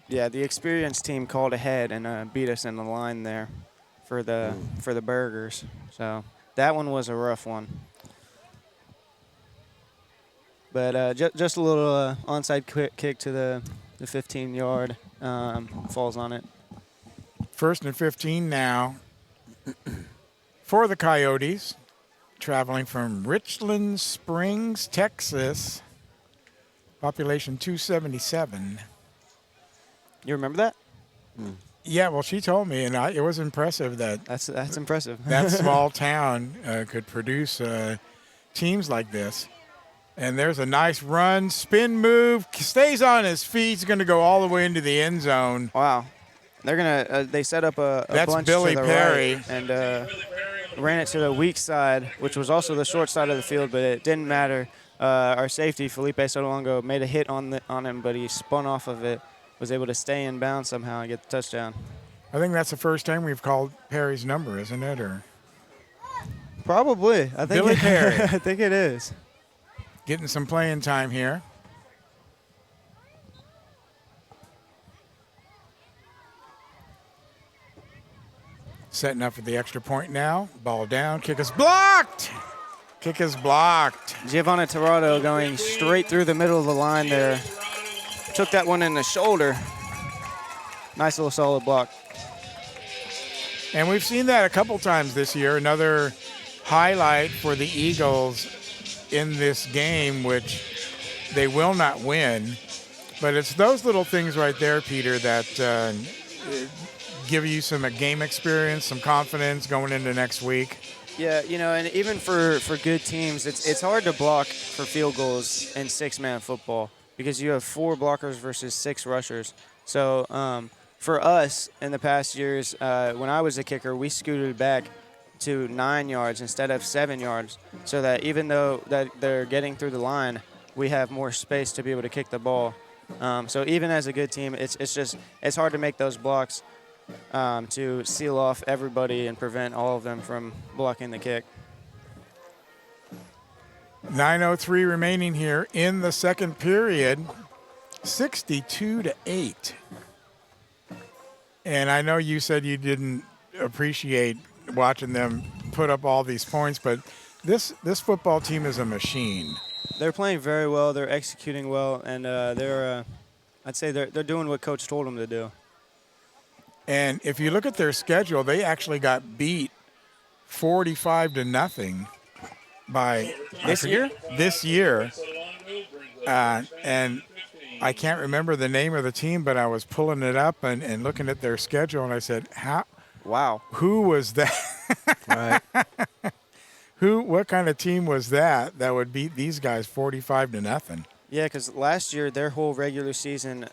Speaker 3: Yeah, the experienced team called ahead and beat us in the line there for the burgers. So that one was a rough one. But just a little onside kick to the 15-yard, falls on it.
Speaker 1: 1st and 15 now for the Coyotes, traveling from Richland Springs, Texas. Population 277.
Speaker 3: You remember that?
Speaker 1: Yeah, well, she told me, and it was impressive that
Speaker 3: That's impressive.
Speaker 1: that small town could produce teams like this. And there's a nice run, spin move, stays on his feet. He's going to go all the way into the end zone.
Speaker 3: Wow. They're gonna. They set up a
Speaker 1: That's
Speaker 3: bunch
Speaker 1: Billy
Speaker 3: to the
Speaker 1: Perry.
Speaker 3: right and ran it to the weak side, which was also the short side of the field, but it didn't matter. Our safety, Felipe Sotolongo, made a hit on him, but he spun off of it, was able to stay in bounds somehow and get the touchdown.
Speaker 1: I think that's the first time we've called Perry's number, isn't it? Or
Speaker 3: Probably. I think
Speaker 1: Billy Perry.
Speaker 3: I think it is.
Speaker 1: getting some playing time here. Setting up for the extra point now. Ball down. Kick is blocked. Kick is blocked.
Speaker 3: Giovanni Tirado going straight through the middle of the line there. Took that one in the shoulder. Nice little solid block.
Speaker 1: And we've seen that a couple times this year. Another highlight for the Eagles in this game, which they will not win. But it's those little things right there, Peter, that give you some game experience, some confidence going into next week.
Speaker 3: Yeah, and even for good teams, it's hard to block for field goals in six-man football because you have 4 blockers versus 6 rushers. So for us in the past years, when I was a kicker, we scooted back to 9 yards instead of 7 yards so that even though that they're getting through the line, we have more space to be able to kick the ball. So even as a good team, it's hard to make those blocks to seal off everybody and prevent all of them from blocking the kick.
Speaker 1: 9:03 remaining here in the second period, 62-8. And I know you said you didn't appreciate watching them put up all these points, but this football team is a machine.
Speaker 3: They're playing very well. They're executing well, and I'd say they're doing what Coach told them to do.
Speaker 1: And if you look at their schedule, they actually got beat 45-0 by
Speaker 3: This year?
Speaker 1: This year, and I can't remember the name of the team, but I was pulling it up and looking at their schedule, and I said, "How?
Speaker 3: Wow,
Speaker 1: who was that?
Speaker 2: Right.
Speaker 1: What kind of team was that would beat these guys 45-0?"
Speaker 3: Yeah, because last year, their whole regular season,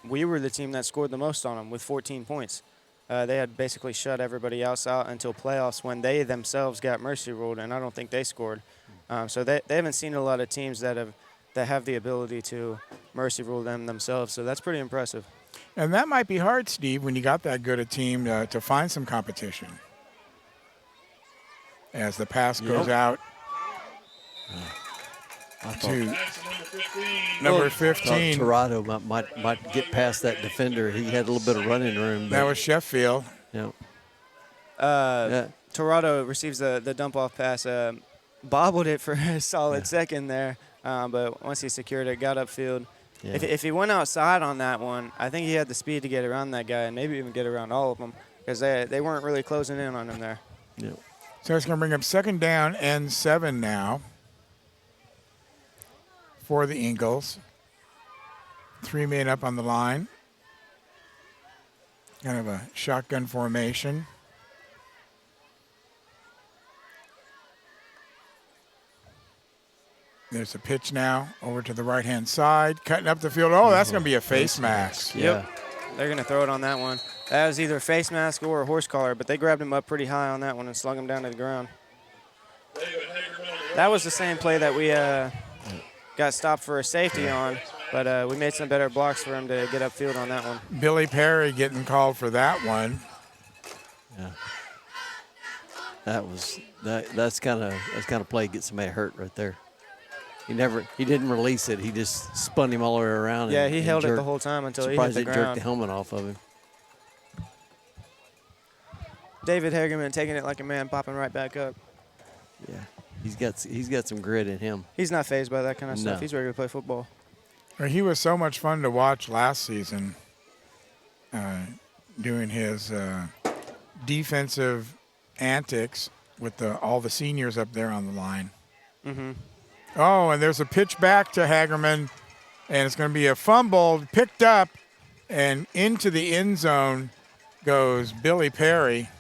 Speaker 3: we were the team that scored the most on them with 14 points. They had basically shut everybody else out until playoffs when they themselves got mercy ruled, and I don't think they scored. So they haven't seen a lot of teams that have the ability to mercy rule them themselves, so that's pretty impressive.
Speaker 1: And that might be hard, Steve, when you got that good a team to find some competition. As the pass goes out to number 15.
Speaker 2: Torado might get past that defender. He had a little bit of running room.
Speaker 1: That was Sheffield.
Speaker 2: Yeah.
Speaker 3: Torado receives the dump-off pass, bobbled it for a solid second there, but once he secured it, got upfield.
Speaker 2: Yeah.
Speaker 3: If he went outside on that one, I think he had the speed to get around that guy and maybe even get around all of them because they weren't really closing in on him there.
Speaker 2: Yeah.
Speaker 1: So it's going to bring up second down and 7 now for the Eagles. 3 men up on the line. Kind of a shotgun formation. There's a pitch now over to the right-hand side, cutting up the field. Oh, that's going to be a face mask.
Speaker 2: Yeah.
Speaker 3: Yep. They're going to throw it on that one. That was either a face mask or a horse collar, but they grabbed him up pretty high on that one and slung him down to the ground. That was the same play that we got stopped for a safety on, but we made some better blocks for him to get upfield on that one.
Speaker 1: Billy Perry getting called for that one.
Speaker 2: Yeah. That's kind of play to get somebody hurt right there. He didn't release it. He just spun him all the way around.
Speaker 3: Yeah,
Speaker 2: and,
Speaker 3: he
Speaker 2: and
Speaker 3: held it
Speaker 2: jerked.
Speaker 3: the whole time until he hit
Speaker 2: Surprised
Speaker 3: the
Speaker 2: it jerked
Speaker 3: ground.
Speaker 2: the helmet off of him.
Speaker 3: David Hagerman taking it like a man, popping right back up.
Speaker 2: Yeah, he's got some grit in him.
Speaker 3: He's not fazed by that kind of stuff.
Speaker 2: No.
Speaker 3: He's ready to play football.
Speaker 1: He was so much fun to watch last season, doing his defensive antics with all the seniors up there on the line.
Speaker 3: Mm-hmm.
Speaker 1: Oh, and there's a pitch back to Hagerman, and it's going to be a fumble, picked up, and into the end zone goes Billy Perry.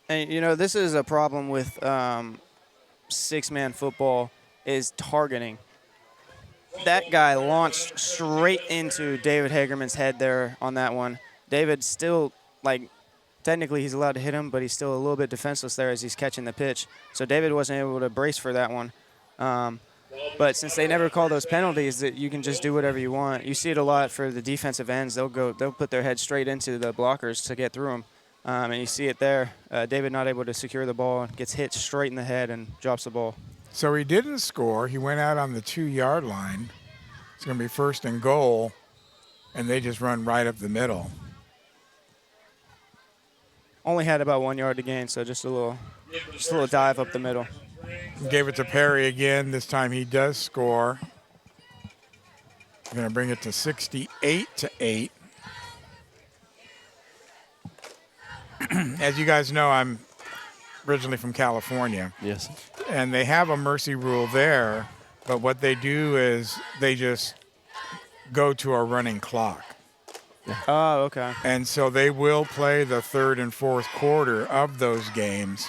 Speaker 3: And, this is a problem with six-man football is targeting. That guy launched straight into David Hagerman's head there on that one. David still, technically he's allowed to hit him, but he's still a little bit defenseless there as he's catching the pitch. So David wasn't able to brace for that one. But since they never call those penalties, that you can just do whatever you want. You see it a lot for the defensive ends. They'll put their head straight into the blockers to get through them. And you see it there. David not able to secure the ball, gets hit straight in the head and drops the ball.
Speaker 1: So he didn't score. He went out on the 2-yard line. It's going to be first and goal, and they just run right up the middle.
Speaker 3: Only had about 1 yard to gain, so just a little dive up the middle.
Speaker 1: Gave it to Perry again. This time he does score. Going to bring it to 68-8. As you guys know, I'm originally from California.
Speaker 2: Yes.
Speaker 1: And they have a mercy rule there, but what they do is they just go to a running clock.
Speaker 3: Oh, okay.
Speaker 1: And so they will play the third and fourth quarter of those games,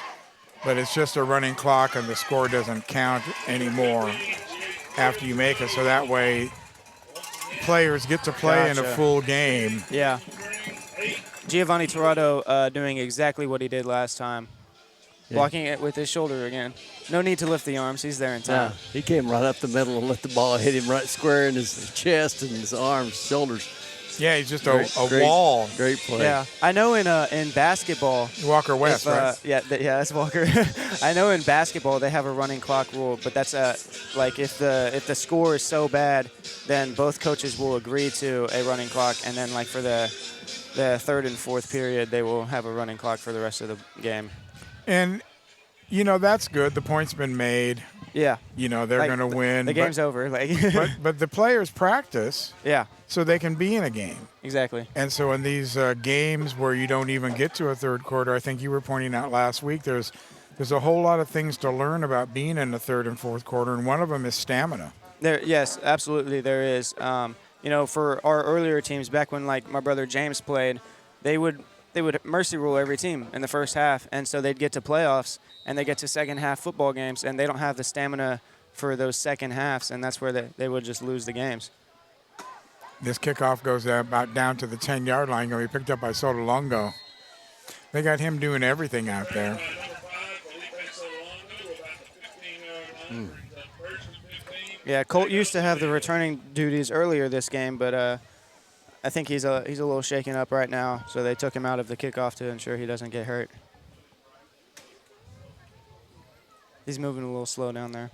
Speaker 1: but it's just a running clock and the score doesn't count anymore after you make it. So that way players get to play in a full game.
Speaker 3: Yeah. Giovanni Torado doing exactly what he did last time. blocking it with his shoulder again. No need to lift the arms. He's there in time.
Speaker 2: He came right up the middle and let the ball hit him right square in his chest and his arms, shoulders.
Speaker 1: Yeah, he's just
Speaker 2: Great-
Speaker 1: a
Speaker 2: great-
Speaker 1: wall.
Speaker 2: Great play.
Speaker 3: Yeah, I know in basketball.
Speaker 1: Walker West, right?
Speaker 3: Yeah, that's Walker. I know in basketball they have a running clock rule, but that's like if the score is so bad, then both coaches will agree to a running clock, and then like for the third and fourth period, they will have a running clock for the rest of the game.
Speaker 1: And, that's good. The point's been made.
Speaker 3: Yeah.
Speaker 1: They're
Speaker 3: Like,
Speaker 1: going to win.
Speaker 3: The game's over. Like.
Speaker 1: but the players practice
Speaker 3: Yeah.
Speaker 1: so they can be in a game.
Speaker 3: Exactly.
Speaker 1: And so in these games where you don't even get to a third quarter, I think you were pointing out last week, there's a whole lot of things to learn about being in the third and fourth quarter, and one of them is stamina.
Speaker 3: Yes, absolutely there is. For our earlier teams, back when like my brother James played, they would mercy rule every team in the first half, and so they'd get to playoffs and they get to second half football games, and they don't have the stamina for those second halves, and that's where they would just lose the games.
Speaker 1: This kickoff goes about down to the 10-yard line, going to be picked up by Sotolongo. They got him doing everything out there.
Speaker 5: Number 5, Felipe Solongo, about the 15-yard line. Brings up first and 15.
Speaker 3: Yeah, Colt used to have the returning duties earlier this game, but I think he's a little shaken up right now, so they took him out of the kickoff to ensure he doesn't get hurt. He's moving a little slow down there.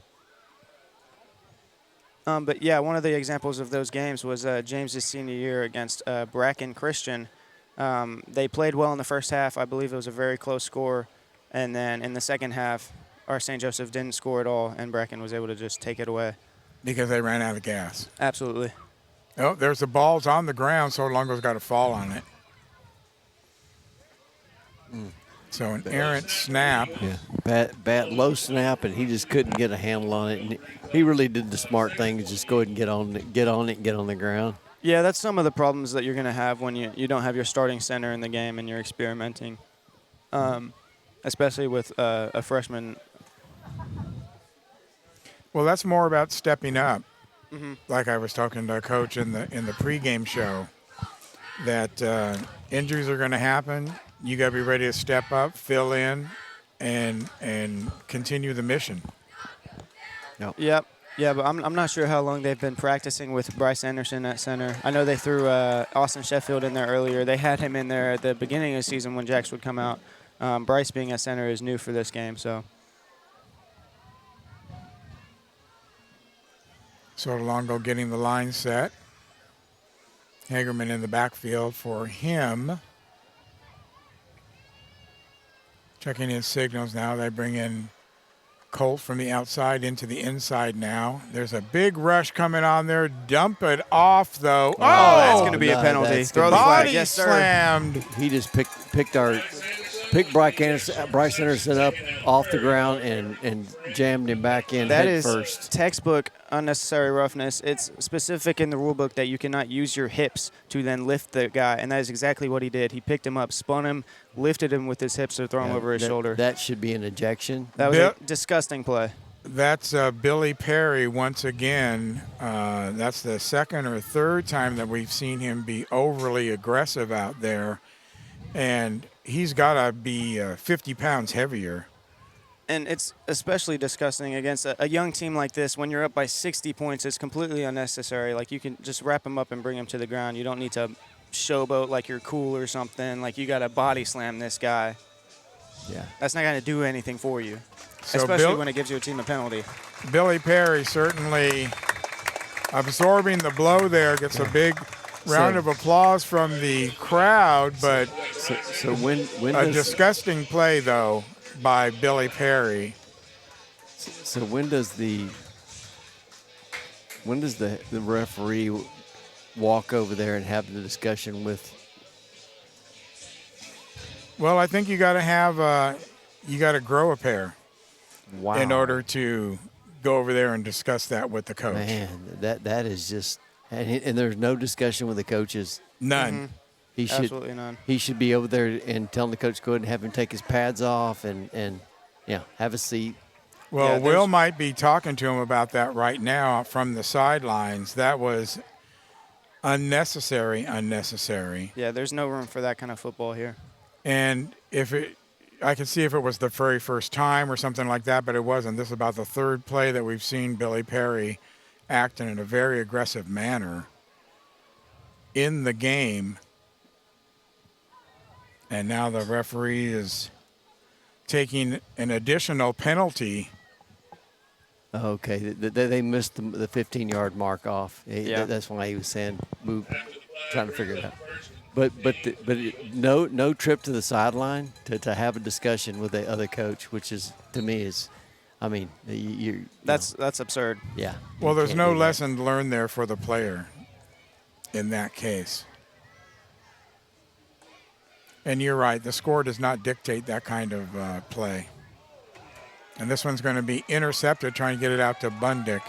Speaker 3: But yeah, one of the examples of those games was James's senior year against Bracken Christian. They played well in the first half. I believe it was a very close score. And then in the second half, our St. Joseph didn't score at all, and Bracken was able to just take it away.
Speaker 1: Because they ran out of gas.
Speaker 3: Absolutely.
Speaker 1: Oh, there's the ball's on the ground, Sotolongo's got to fall on it. So an errant snap.
Speaker 2: Yeah, bat low snap, and he just couldn't get a handle on it. And he really did the smart thing, is just go ahead and get on it, and get on the ground.
Speaker 3: Yeah, that's some of the problems that you're going to have when you don't have your starting center in the game and you're experimenting, especially with a freshman.
Speaker 1: Well, that's more about stepping up.
Speaker 3: Mm-hmm.
Speaker 1: Like I was talking to a coach in the pregame show, that injuries are going to happen. You got to be ready to step up, fill in, and continue the mission.
Speaker 3: Yep. Yeah, but I'm not sure how long they've been practicing with Bryce Anderson at center. I know they threw Austin Sheffield in there earlier. They had him in there at the beginning of the season when Jax would come out. Bryce being at center is new for this game, so.
Speaker 1: Sotolongo getting the line set. Hagerman in the backfield for him. Checking his signals now. They bring in Colt from the outside into the inside now. There's a big rush coming on there. Dump it off, though.
Speaker 3: Oh, that's going to be a
Speaker 2: no,
Speaker 3: penalty.
Speaker 2: that's
Speaker 3: Throw the
Speaker 2: gonna
Speaker 3: flag.
Speaker 1: Body
Speaker 3: Yes, sir.
Speaker 1: slammed.
Speaker 2: He just picked Bryce Anderson up off the ground and jammed him back in
Speaker 3: That
Speaker 2: head
Speaker 3: is
Speaker 2: first.
Speaker 3: textbook unnecessary roughness. It's specific in the rule book that you cannot use your hips to then lift the guy, and that is exactly what he did. He picked him up, spun him, lifted him with his hips to throw him over his shoulder.
Speaker 2: That should be an ejection.
Speaker 3: That was a disgusting play.
Speaker 1: That's Billy Perry once again. That's the second or third time that we've seen him be overly aggressive out there. And he's got to be 50 pounds heavier.
Speaker 3: And it's especially disgusting against a young team like this. When you're up by 60 points, it's completely unnecessary. Like, you can just wrap him up and bring him to the ground. You don't need to showboat like you're cool or something. Like, you got to body slam this guy.
Speaker 2: Yeah.
Speaker 3: That's not going to do anything for you,
Speaker 1: So
Speaker 3: especially when it gives your team a penalty.
Speaker 1: Billy Perry certainly absorbing the blow there. Gets a big round of applause from the crowd, but
Speaker 2: So when
Speaker 1: a
Speaker 2: does
Speaker 1: disgusting play, though, by Billy Perry.
Speaker 2: when does the referee walk over there and have the discussion with?
Speaker 1: Well, I think you got to have you got to grow a pair
Speaker 2: Wow.
Speaker 1: in order to go over there and discuss that with the coach.
Speaker 2: Man, that is just and there's no discussion with the coaches.
Speaker 1: None.
Speaker 2: He should
Speaker 3: Absolutely none.
Speaker 2: He should be over there and telling the coach go ahead and have him take his pads off and have a seat.
Speaker 1: Well,
Speaker 3: Yeah,
Speaker 1: Will might be talking to him about that right now from the sidelines. That was unnecessary.
Speaker 3: Yeah, there's no room for that kind of football here.
Speaker 1: And I could see if it was the very first time or something like that, but it wasn't. This is about the third play that we've seen Billy Perry acting in a very aggressive manner in the game. And now the referee is taking an additional penalty.
Speaker 2: Okay, they missed the 15-yard mark off.
Speaker 3: Yeah.
Speaker 2: That's why he was saying move, trying to figure it out. But no trip to the sideline to have a discussion with the other coach, which is to me is, I mean,
Speaker 3: That's absurd.
Speaker 2: yeah.
Speaker 1: Well,
Speaker 2: you
Speaker 1: there's
Speaker 2: can't
Speaker 1: no
Speaker 2: do that.
Speaker 1: lesson learned there for the player in that case. And you're right, the score does not dictate that kind of play. And this one's going to be intercepted, trying to get it out to Bundick.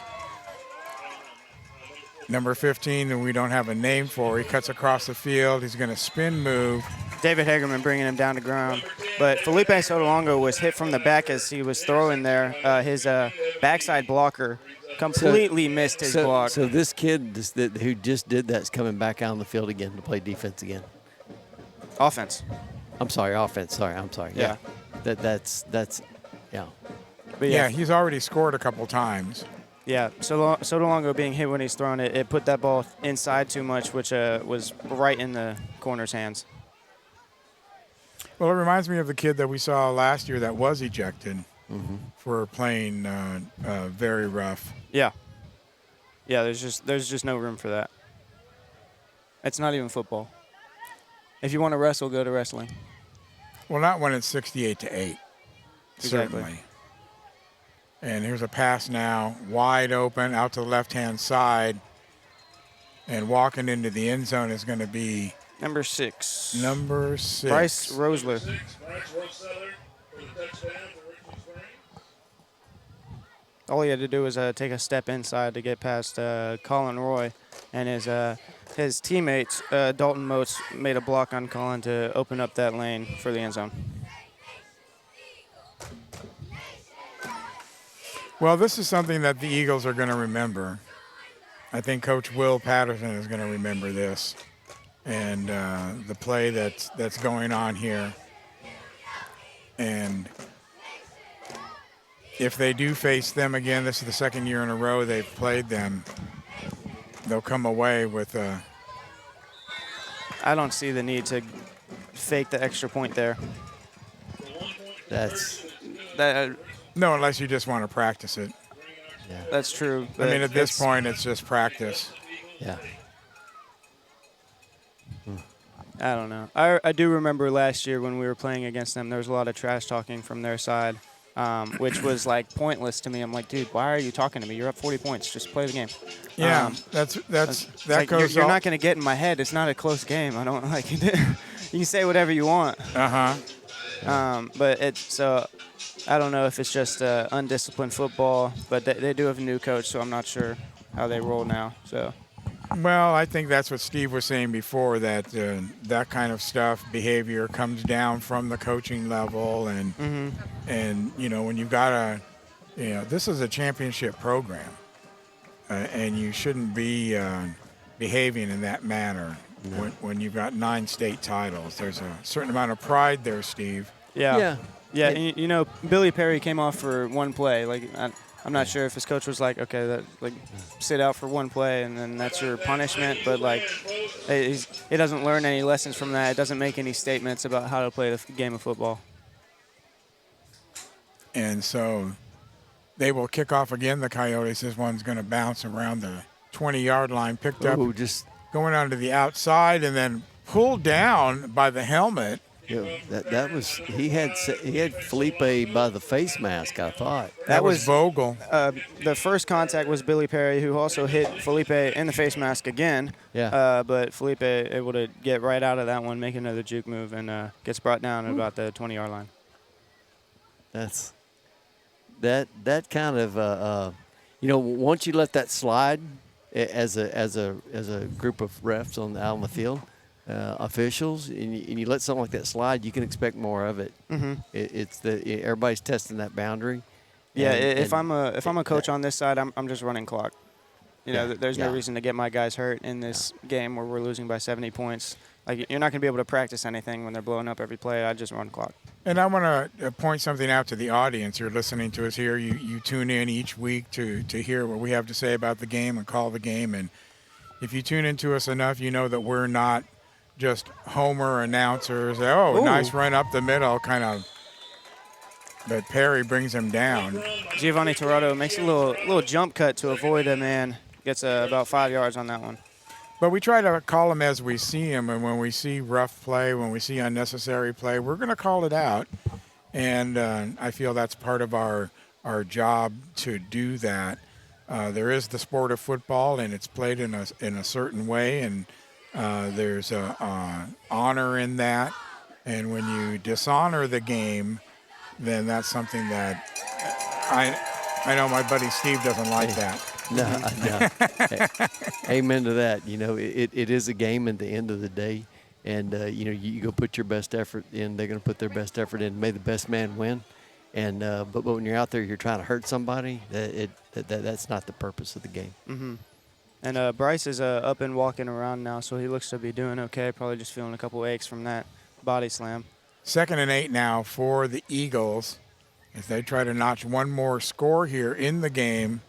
Speaker 1: Number 15, and we don't have a name for. He cuts across the field. He's going to spin move.
Speaker 3: David Hagerman bringing him down to ground. But Felipe Sotolongo was hit from the back as he was throwing there. His backside blocker completely missed his block.
Speaker 2: So this kid who just did that is coming back out on the field again to play defense again.
Speaker 3: Offense.
Speaker 2: I'm sorry, offense. Sorry, I'm sorry.
Speaker 3: Yeah.
Speaker 2: That's yeah.
Speaker 3: But
Speaker 1: Yeah, he's already scored a couple times.
Speaker 3: Yeah, Sotolongo being hit when he's thrown it, it put that ball inside too much, which was right in the corner's hands.
Speaker 1: Well, it reminds me of the kid that we saw last year that was ejected for playing very rough.
Speaker 3: Yeah. Yeah, there's just no room for that. It's not even football. If you want to wrestle, go to wrestling.
Speaker 1: Well, not when it's 68-8.
Speaker 3: Exactly.
Speaker 1: Certainly. And here's a pass now, wide open, out to the left-hand side. And walking into the end zone is going to be
Speaker 3: Number 6.
Speaker 1: number 6.
Speaker 3: Bryce Rosler.
Speaker 5: Bryce Roseseller for the touchdown for Richland Spring.
Speaker 3: All he had to do was take a step inside to get past Colin Roy. And his teammates, Dalton Motes, made a block on Colin to open up that lane for the end zone.
Speaker 1: Well, this is something that the Eagles are going to remember. I think Coach Will Patterson is going to remember this and the play that's going on here. And if they do face them again, this is the second year in a row they've played them, they'll come away with a...
Speaker 3: I don't see the need to fake the extra point there.
Speaker 2: That's
Speaker 1: No, unless you just want to practice it.
Speaker 3: That's true.
Speaker 1: I mean,
Speaker 3: but
Speaker 1: at this point, it's just practice.
Speaker 2: yeah.
Speaker 3: I don't know. I do remember last year when we were playing against them, there was a lot of trash talking from their side, which was like pointless to me. I'm like, dude, why are you talking to me? You're up 40 points. Just play the game.
Speaker 1: Yeah, that
Speaker 3: Like,
Speaker 1: goes.
Speaker 3: you're not going to get in my head. It's not a close game. I don't like it. You can say whatever you want. But it's so. I don't know if it's just undisciplined football, but they do have a new coach, so I'm not sure how they roll now. So.
Speaker 1: Well, I think that's what Steve was saying before, that that kind of stuff, behavior comes down from the coaching level. And, and you know, when you've got this is a championship program, and you shouldn't be behaving in that manner when you've got 9 state titles. There's a certain amount of pride there, Steve.
Speaker 3: Yeah. And, you know, Billy Perry came off for one play. Like, I'm not sure if his coach was like, okay, sit out for one play and then that's your punishment. But, like, he doesn't learn any lessons from that. It doesn't make any statements about how to play the game of football.
Speaker 1: And so they will kick off again, the Coyotes. This one's going to bounce around the 20-yard line, picked up, going onto the outside, and then pulled down by the helmet.
Speaker 2: Yeah, that was he had Felipe by the face mask, I thought.
Speaker 1: That was Vogel.
Speaker 3: The first contact was Billy Perry, who also hit Felipe in the face mask again.
Speaker 2: Yeah.
Speaker 3: But Felipe able to get right out of that one, make another juke move, and gets brought down at about the 20-yard line.
Speaker 2: That's that kind of once you let that slide as a group of refs out on the field. Officials, and you let something like that slide, you can expect more of it. Everybody's testing that boundary.
Speaker 3: Yeah, if I'm a coach on this side, I'm just running clock. You know, there's no reason to get my guys hurt in this game where we're losing by 70 points. Like, you're not going to be able to practice anything when they're blowing up every play. I just run clock.
Speaker 1: And I want to point something out to the audience. You're listening to us here. You tune in each week to hear what we have to say about the game and call the game. And if you tune into us enough, you know that we're not just homer announcers. Oh,
Speaker 3: Ooh.
Speaker 1: nice run up the middle, kind of. But Perry brings him down.
Speaker 3: Giovanni Torado makes a little jump cut to avoid a man. Gets about 5 yards on that one.
Speaker 1: But we try to call him as we see him, and when we see rough play, when we see unnecessary play, we're going to call it out. And I feel that's part of our job to do that. There is the sport of football, and it's played in a certain way, and there's honor in that. And when you dishonor the game, then that's something that I know my buddy Steve doesn't like that.
Speaker 2: No. Amen to that. You know, it is a game at the end of the day, and you know, you go put your best effort in. They're going to put their best effort in. May the best man win. And but when you're out there, you're trying to hurt somebody. That's not the purpose of the game.
Speaker 3: Mm-hmm. And Bryce is up and walking around now, so he looks to be doing okay. Probably just feeling a couple aches from that body slam.
Speaker 1: 2nd and 8 now for the Eagles as they try to notch one more score here in the game.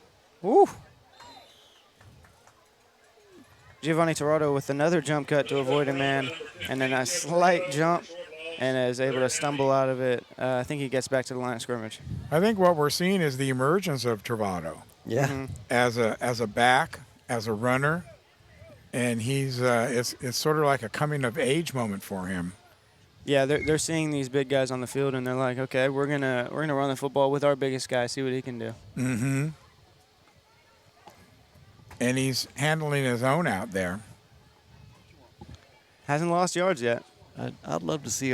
Speaker 3: Woo! Giovanni Torado with another jump cut to avoid a man, and then a slight jump, and is able to stumble out of it. I think he gets back to the line of scrimmage.
Speaker 1: I think what we're seeing is the emergence of Travado.
Speaker 2: Yeah.
Speaker 3: Mm-hmm.
Speaker 1: As a back, as a runner, and he's it's sort of like a coming of age moment for him.
Speaker 3: Yeah, they're seeing these big guys on the field, and they're like, okay, we're gonna run the football with our biggest guy, see what he can do.
Speaker 1: Mm-hmm. And he's handling his own out there.
Speaker 3: Hasn't lost yards yet.
Speaker 2: I'd love to see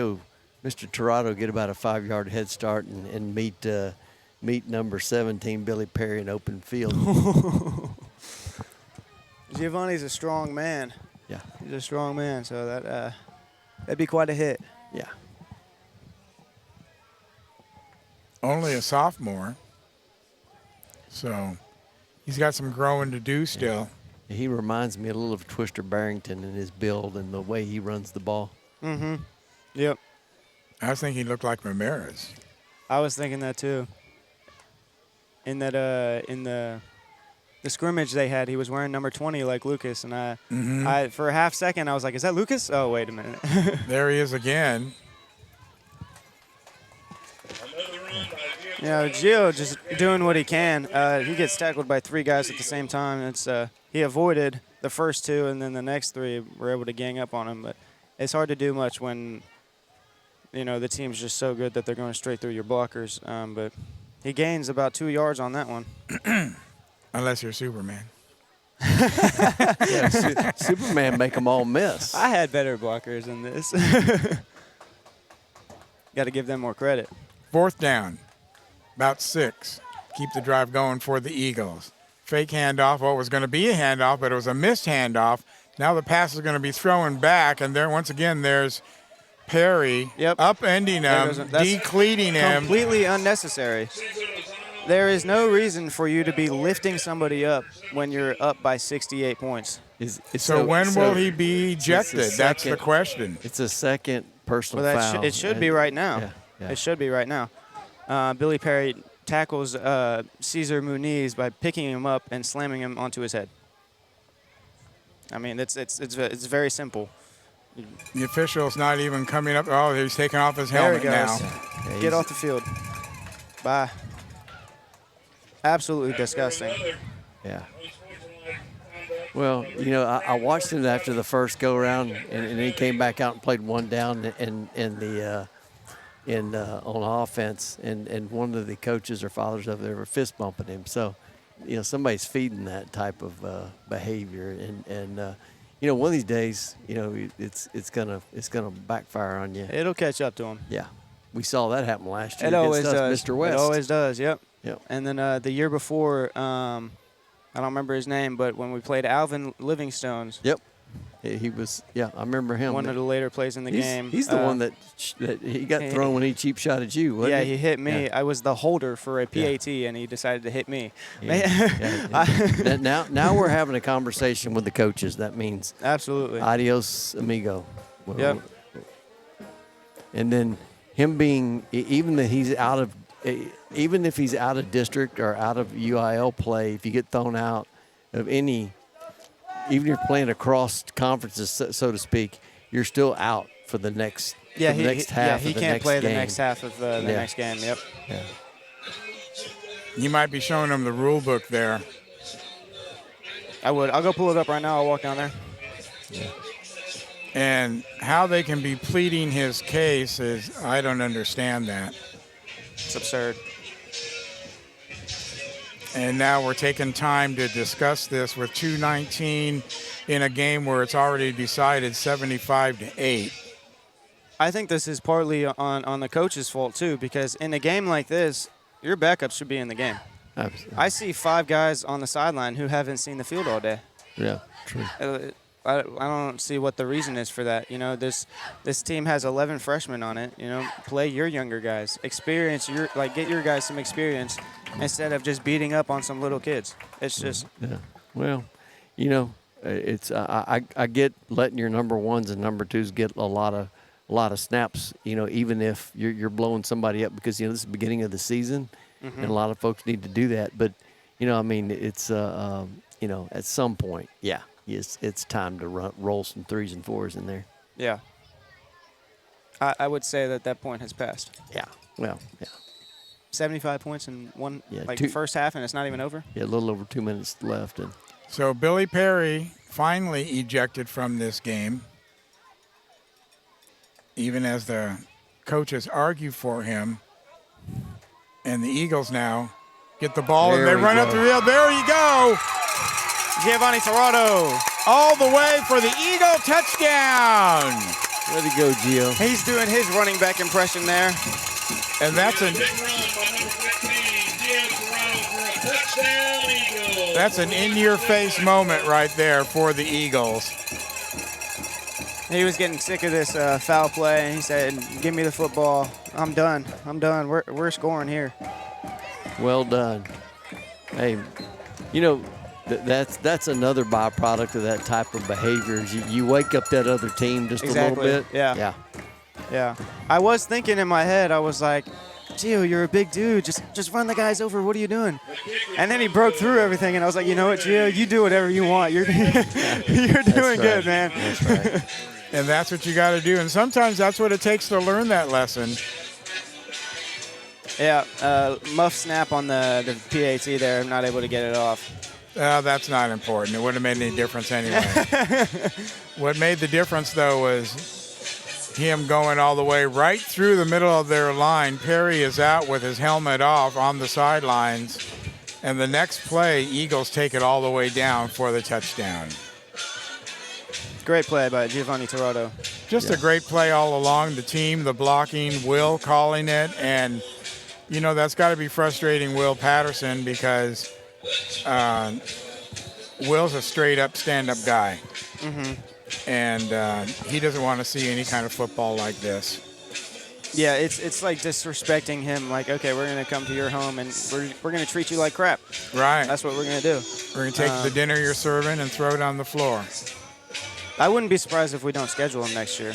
Speaker 2: Mr. Torado get about a 5-yard head start and meet number 17 Billy Perry in open field.
Speaker 3: Giovanni's a strong man.
Speaker 2: Yeah.
Speaker 3: He's a strong man, so that'd be quite a hit.
Speaker 2: Yeah.
Speaker 1: Only a sophomore, so he's got some growing to do still.
Speaker 2: He reminds me a little of Twister Barrington in his build and the way he runs the ball.
Speaker 3: Mm-hmm. Yep.
Speaker 1: I was thinking he looked like Ramirez.
Speaker 3: I was thinking that too. In the scrimmage they had, he was wearing number 20 like Lucas, and I for a half second I was like, is that Lucas? Oh, wait a minute.
Speaker 1: There he is again.
Speaker 3: Yeah, Gio just doing what he can. He gets tackled by 3 guys at the same time. It's he avoided the first 2, and then the next 3 were able to gang up on him. But it's hard to do much when, you know, the team's just so good that they're going straight through your blockers. But he gains about 2 yards on that one.
Speaker 1: Unless you're Superman.
Speaker 2: Yeah, Superman make them all miss.
Speaker 3: I had better blockers than this. Got to give them more credit.
Speaker 1: 4th down, about 6. Keep the drive going for the Eagles. Fake handoff. Well, it was going to be a handoff, but it was a missed handoff. Now the pass is going to be thrown back, and there once again there's Perry upending him, decleating him.
Speaker 3: Completely unnecessary. There is no reason for you to be lifting somebody up when you're up by 68 points.
Speaker 1: So when will he be ejected? That's the question.
Speaker 2: It's a second personal foul.
Speaker 3: It should be right now.
Speaker 2: Yeah.
Speaker 3: It should be right now. Billy Perry tackles Cesar Muniz by picking him up and slamming him onto his head. I mean, it's very simple.
Speaker 1: The official's not even coming up. Oh, he's taking off his helmet now.
Speaker 3: Yeah, get off the field. Bye. Absolutely disgusting.
Speaker 2: Yeah. Well, you know, I watched him after the first go around, and he came back out and played one down on offense, and one of the coaches or fathers over there were fist bumping him. So, you know, somebody's feeding that type of behavior, and you know, one of these days, you know, it's gonna backfire on you.
Speaker 3: It'll catch up to him.
Speaker 2: Yeah, we saw that happen last year.
Speaker 3: It always does.
Speaker 2: Mr. West.
Speaker 3: It always does. Yep.
Speaker 2: Yep.
Speaker 3: And then the year before, I don't remember his name, but when we played Alvin Livingstone's.
Speaker 2: Yep. He was. Yeah, I remember him.
Speaker 3: One of the later plays in the game.
Speaker 2: He's the one that he got thrown when he cheap shot at you. Wasn't he?
Speaker 3: He hit me.
Speaker 2: Yeah.
Speaker 3: I was the holder for a PAT, and he decided to hit me.
Speaker 2: Now we're having a conversation with the coaches. That means
Speaker 3: absolutely
Speaker 2: adios, amigo. Well,
Speaker 3: Yep.
Speaker 2: And then him being even that he's out of even if he's out of district or out of UIL play, if you get thrown out of any, even if you're playing across conferences, so to speak, you're still out for the next
Speaker 3: Yeah,
Speaker 2: for the next half.
Speaker 3: yeah,
Speaker 2: of
Speaker 3: he
Speaker 2: the
Speaker 3: can't
Speaker 2: next
Speaker 3: play
Speaker 2: game.
Speaker 3: the next half of the
Speaker 2: Yeah.
Speaker 3: next game. Yep.
Speaker 2: Yeah.
Speaker 1: You might be showing them the rule book there.
Speaker 3: I would. I'll go pull it up right now. I'll walk down there.
Speaker 1: And how they can be pleading his case is, I don't understand that.
Speaker 3: It's absurd.
Speaker 1: And now we're taking time to discuss this with 2:19 in a game where it's already decided 75-8.
Speaker 3: I think this is partly on the coach's fault too, because in a game like this, your backup should be in the game.
Speaker 2: Absolutely.
Speaker 3: I see 5 guys on the sideline who haven't seen the field all day.
Speaker 2: Yeah. True.
Speaker 3: I don't see what the reason is for that. You know, this team has 11 freshmen on it. You know, play your younger guys, get your guys some experience instead of just beating up on some little kids. It's just
Speaker 2: Yeah. Well, you know, it's I get letting your number ones and number twos get a lot of snaps. You know, even if you're blowing somebody up, because this is the beginning of the season, and a lot of folks need to do that. But I mean, it's at some point, yeah. It's time to roll some 3s and 4s in there.
Speaker 3: yeah. I would say that point has passed.
Speaker 2: Yeah. Well, yeah.
Speaker 3: 75 points in the first half, and it's not even over.
Speaker 2: Yeah, a little over 2 minutes left. And
Speaker 1: So Billy Perry finally ejected from this game, even as the coaches argue for him. And the Eagles now get the ball, and they run up the field. There you go.
Speaker 3: Giovanni Torado.
Speaker 1: All the way for the Eagle touchdown.
Speaker 2: way to go, Gio.
Speaker 3: He's doing his running back impression there.
Speaker 1: And that's
Speaker 5: Big run by number 15, Gio Toronto for a touchdown, Eagles.
Speaker 1: That's an in-your-face moment right there for the Eagles.
Speaker 3: He was getting sick of this foul play, and he said, "Give me the football. I'm done. We're scoring here."
Speaker 2: Well done. Hey, that's another byproduct of that type of behavior. Is you wake up that other team just a little bit.
Speaker 3: Yeah. Yeah. I was thinking in my head, I was like, Gio, you're a big dude. Just run the guys over. What are you doing? And then he broke through everything, and I was like, you know what, Gio? You do whatever you want. You're doing good, man.
Speaker 2: That's right.
Speaker 1: And that's what you got to do. And sometimes that's what it takes to learn that lesson.
Speaker 3: Yeah, muff snap on the PAT there. I'm not able to get it off.
Speaker 1: That's not important. It wouldn't have made any difference anyway. What made the difference, though, was him going all the way right through the middle of their line. Perry is out with his helmet off on the sidelines. And the next play, Eagles take it all the way down for the touchdown.
Speaker 3: Great play by Giovanni Torado.
Speaker 1: Just a great play all along. The team, the blocking, Will calling it. And, that's got to be frustrating Will Patterson because Will's a straight-up stand-up guy. Mm-hmm. And he doesn't want to see any kind of football like this.
Speaker 3: Yeah, it's like disrespecting him. Like, okay, we're going to come to your home and we're going to treat you like crap.
Speaker 1: Right.
Speaker 3: That's what we're going to do.
Speaker 1: We're going to take the dinner you're serving and throw it on the floor.
Speaker 3: I wouldn't be surprised if we don't schedule him next year.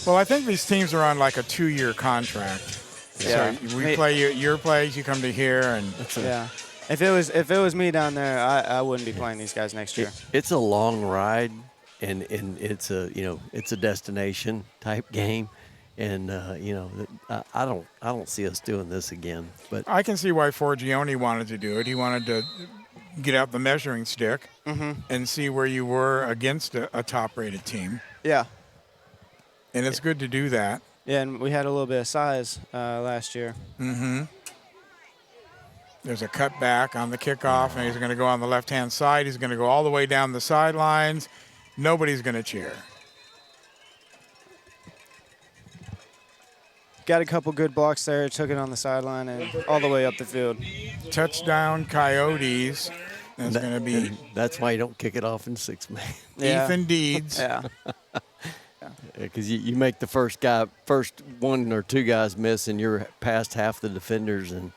Speaker 1: Well, I think these teams are on like a 2-year contract.
Speaker 3: Yeah.
Speaker 1: So we play your plays, you come to here, and
Speaker 3: yeah. If it was me down there, I wouldn't be playing these guys next year.
Speaker 2: It's a long ride, and it's a destination type game, and I don't see us doing this again. But
Speaker 1: I can see why Forgione wanted to do it. He wanted to get out the measuring stick and see where you were against a top-rated team.
Speaker 3: Yeah.
Speaker 1: And it's good to do that.
Speaker 3: Yeah, and we had a little bit of size last year.
Speaker 1: Mm-hmm. There's a cutback on the kickoff, and he's going to go on the left-hand side. He's going to go all the way down the sidelines. Nobody's going to cheer.
Speaker 3: Got a couple good blocks there, took it on the sideline and all the way up the field.
Speaker 1: Touchdown, Coyotes. That's going to be
Speaker 2: that's why you don't kick it off in 6-man.
Speaker 3: Yeah.
Speaker 1: Ethan Deeds.
Speaker 3: Yeah.
Speaker 2: Because you make the first one or two guys miss, and you're past half the defenders, and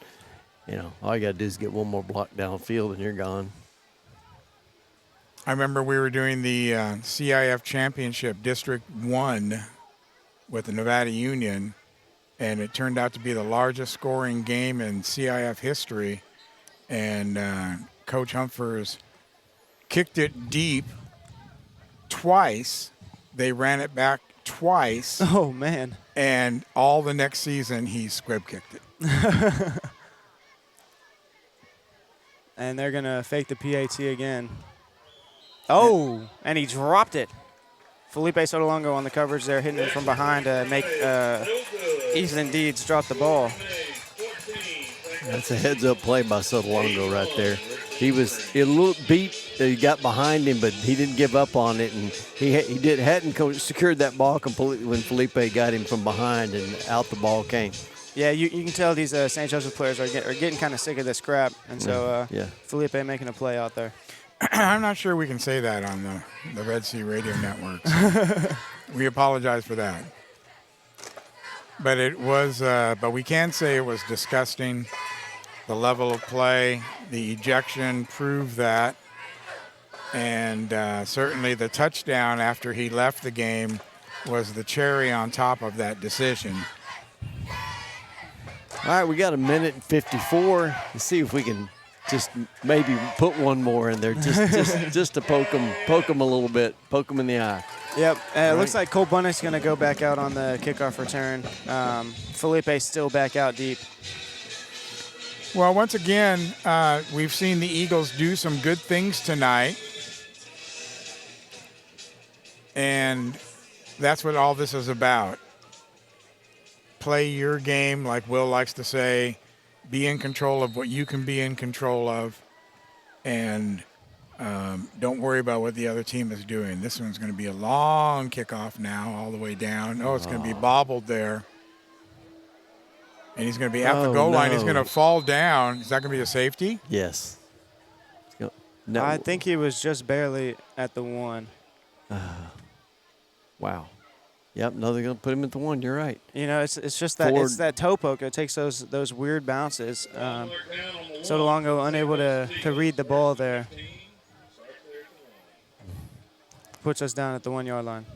Speaker 2: all you got to do is get one more block downfield, and you're gone.
Speaker 1: I remember we were doing the CIF Championship District 1 with the Nevada Union, and it turned out to be the largest scoring game in CIF history. And Coach Humphers kicked it deep twice. They ran it back twice.
Speaker 3: Oh, man.
Speaker 1: And all the next season, he squib kicked it.
Speaker 3: And they're going to fake the PAT again. Oh, and he dropped it. Felipe Sotolongo on the coverage there, hitting it from behind to make Ethan Deeds drop the ball.
Speaker 2: That's a heads-up play by Sotolongo right there. He was a little beat. He got behind him, but he didn't give up on it, and hadn't secured that ball completely when Felipe got him from behind, and out the ball came.
Speaker 3: Yeah, you can tell these St. Joseph players are getting kind of sick of this crap, and so Felipe making a play out there.
Speaker 1: I'm not sure we can say that on the Red Sea Radio networks. We apologize for that. But it was, but we can say it was disgusting. The level of play, the ejection proved that. And certainly the touchdown after he left the game was the cherry on top of that decision.
Speaker 2: All right, we got a minute and 54. Let's see if we can just maybe put one more in there, just to poke him a little bit, poke him in the eye.
Speaker 3: Yep, it looks like Cole Bunnick's going to go back out on the kickoff return. Felipe's still back out deep.
Speaker 1: Well, once again, we've seen the Eagles do some good things tonight. And that's what all this is about. Play your game, like Will likes to say. Be in control of what you can be in control of. And don't worry about what the other team is doing. This one's going to be a long kickoff now, all the way down. Oh, it's going to be bobbled there. And he's going to be at the goal line. He's going to fall down. Is that going to be a safety?
Speaker 2: Yes. No.
Speaker 3: I think he was just barely at the 1.
Speaker 2: Wow. Yep, no, they're going to put him at the 1. You're right.
Speaker 3: You know, it's just that it's that toe poke. It takes those weird bounces. Sotolongo unable to read the ball there. Puts us down at the 1 yard line.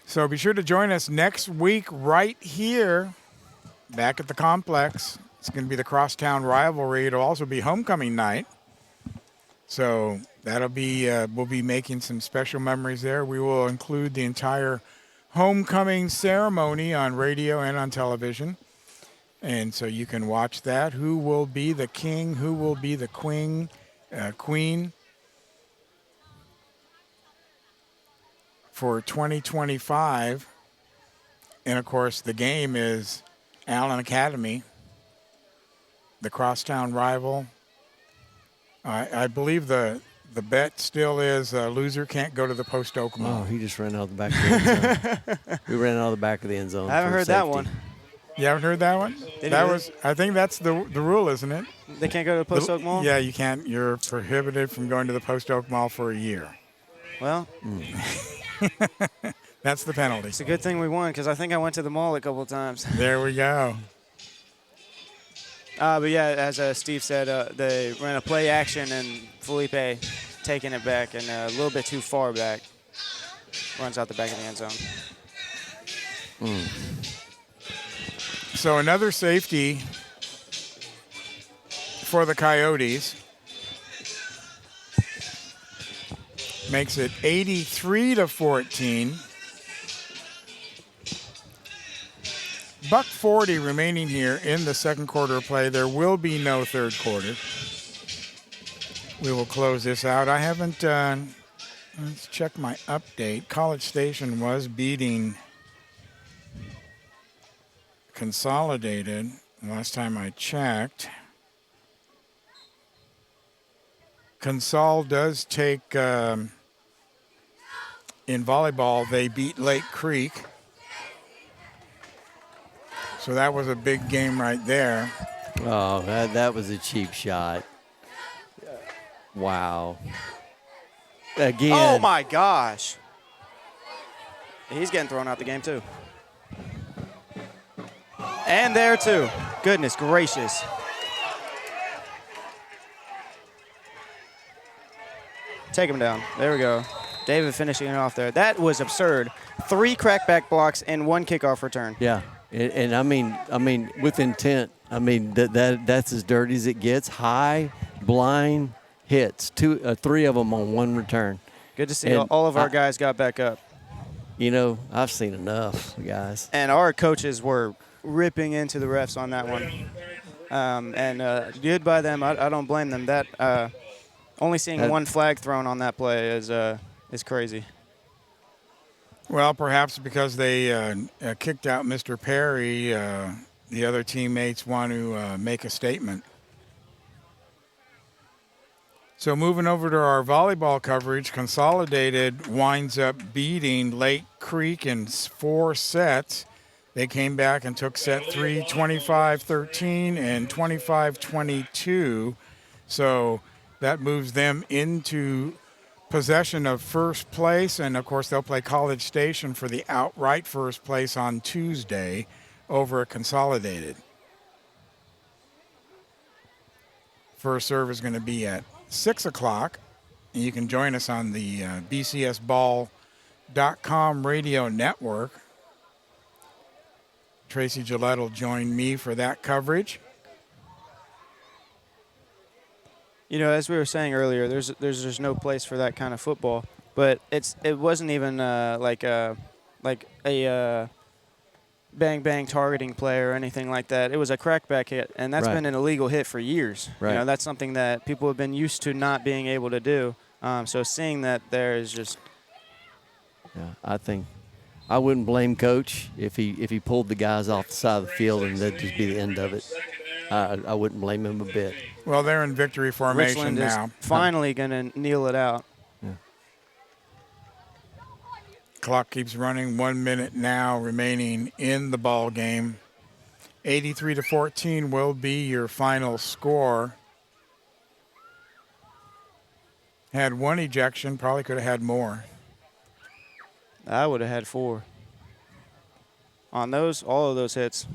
Speaker 1: So be sure to join us next week right here, back at the complex. It's going to be the crosstown rivalry. It'll also be homecoming night. So that'll be we'll be making some special memories there. We will include the entire homecoming ceremony on radio and on television. And so you can watch that. Who will be the king? Who will be the queen? For 2025. And, of course, the game is Allen Academy, the crosstown rival. I believe the bet still is loser can't go to the Post Oak Mall.
Speaker 2: Oh, he just ran out the back of the end zone. We ran out of the back of the end zone.
Speaker 3: I haven't heard that one.
Speaker 1: You haven't heard that one? I think that's the rule, isn't it?
Speaker 3: They can't go to the Post Oak Mall?
Speaker 1: Yeah, you can't. You're prohibited from going to the Post Oak Mall for a year.
Speaker 3: Well,
Speaker 1: that's the penalty.
Speaker 3: It's a good thing we won because I think I went to the mall a couple of times.
Speaker 1: There we go.
Speaker 3: But yeah, as Steve said, they ran a play action and Felipe taking it back and a little bit too far back. Runs out the back of the end zone.
Speaker 1: So another safety for the Coyotes. Makes it 83-14. $1:40 remaining here in the second quarter of play. There will be no third quarter. We will close this out. I haven't, let's check my update. College Station was beating Consolidated last time I checked. Consol does take, in volleyball, they beat Lake Creek. So that was a big game right there.
Speaker 2: Oh, that was a cheap shot. Wow. Again.
Speaker 3: Oh, my gosh. He's getting thrown out the game, too. And there, too. Goodness gracious. Take him down. There we go. David finishing it off there. That was absurd. 3 crackback blocks and 1 kickoff return.
Speaker 2: Yeah, and I mean, with intent. I mean, that's as dirty as it gets. High, blind hits. 3 of them on 1 return.
Speaker 3: Good to see
Speaker 2: And
Speaker 3: all of our guys got back up.
Speaker 2: You know, I've seen enough, guys.
Speaker 3: And our coaches were ripping into the refs on that one. And good by them. I don't blame them. That only seeing 1 flag thrown on that play is crazy.
Speaker 1: Well, perhaps because they kicked out Mr. Perry, the other teammates want to make a statement. So moving over to our volleyball coverage, Consolidated winds up beating Lake Creek in 4 sets. They came back and took set 3, 25-13 and 25-22. So that moves them into possession of first place. And, of course, they'll play College Station for the outright first place on Tuesday over at Consolidated. First serve is going to be at 6 o'clock. And you can join us on the bcsball.com radio network. Tracy Gillette will join me for that coverage.
Speaker 3: You know, as we were saying earlier, there's no place for that kind of football. But it wasn't even like a bang targeting play or anything like that. It was a crackback hit, and that's been an illegal hit for years.
Speaker 2: Right.
Speaker 3: You know, that's something that people have been used to not being able to do. So seeing that there is just.
Speaker 2: Yeah, I think I wouldn't blame Coach if he pulled the guys off the side of the field and that'd just be the end of it. I wouldn't blame him a bit.
Speaker 1: Well, they're in victory formation
Speaker 3: Richland
Speaker 1: now.
Speaker 3: is finally going to kneel it out.
Speaker 2: Yeah.
Speaker 1: Clock keeps running. 1 minute now remaining in the ball game. 83-14 will be your final score. Had 1 ejection, probably could have had more.
Speaker 3: I would have had 4. On all of those hits.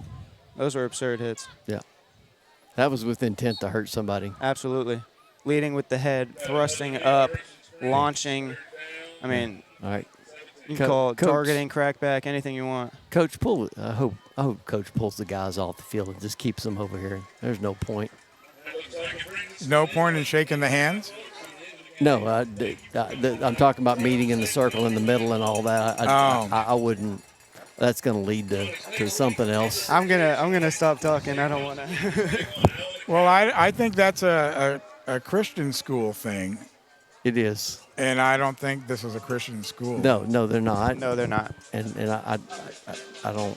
Speaker 3: Those were absurd hits.
Speaker 2: Yeah. That was with intent to hurt somebody.
Speaker 3: Absolutely. Leading with the head, thrusting up, launching. I mean,
Speaker 2: all right.
Speaker 3: You can call it targeting, crackback, anything you want.
Speaker 2: Coach, I hope Coach pulls the guys off the field and just keeps them over here. There's no point.
Speaker 1: No point in shaking the hands?
Speaker 2: No, I'm talking about meeting in the circle in the middle and all that. I wouldn't. That's going to lead to something else.
Speaker 3: I'm gonna stop talking. I don't want to.
Speaker 1: Well, I think that's a Christian school thing.
Speaker 2: It is.
Speaker 1: And I don't think this is a Christian school.
Speaker 2: No, they're not.
Speaker 3: No, they're not.
Speaker 2: And I don't.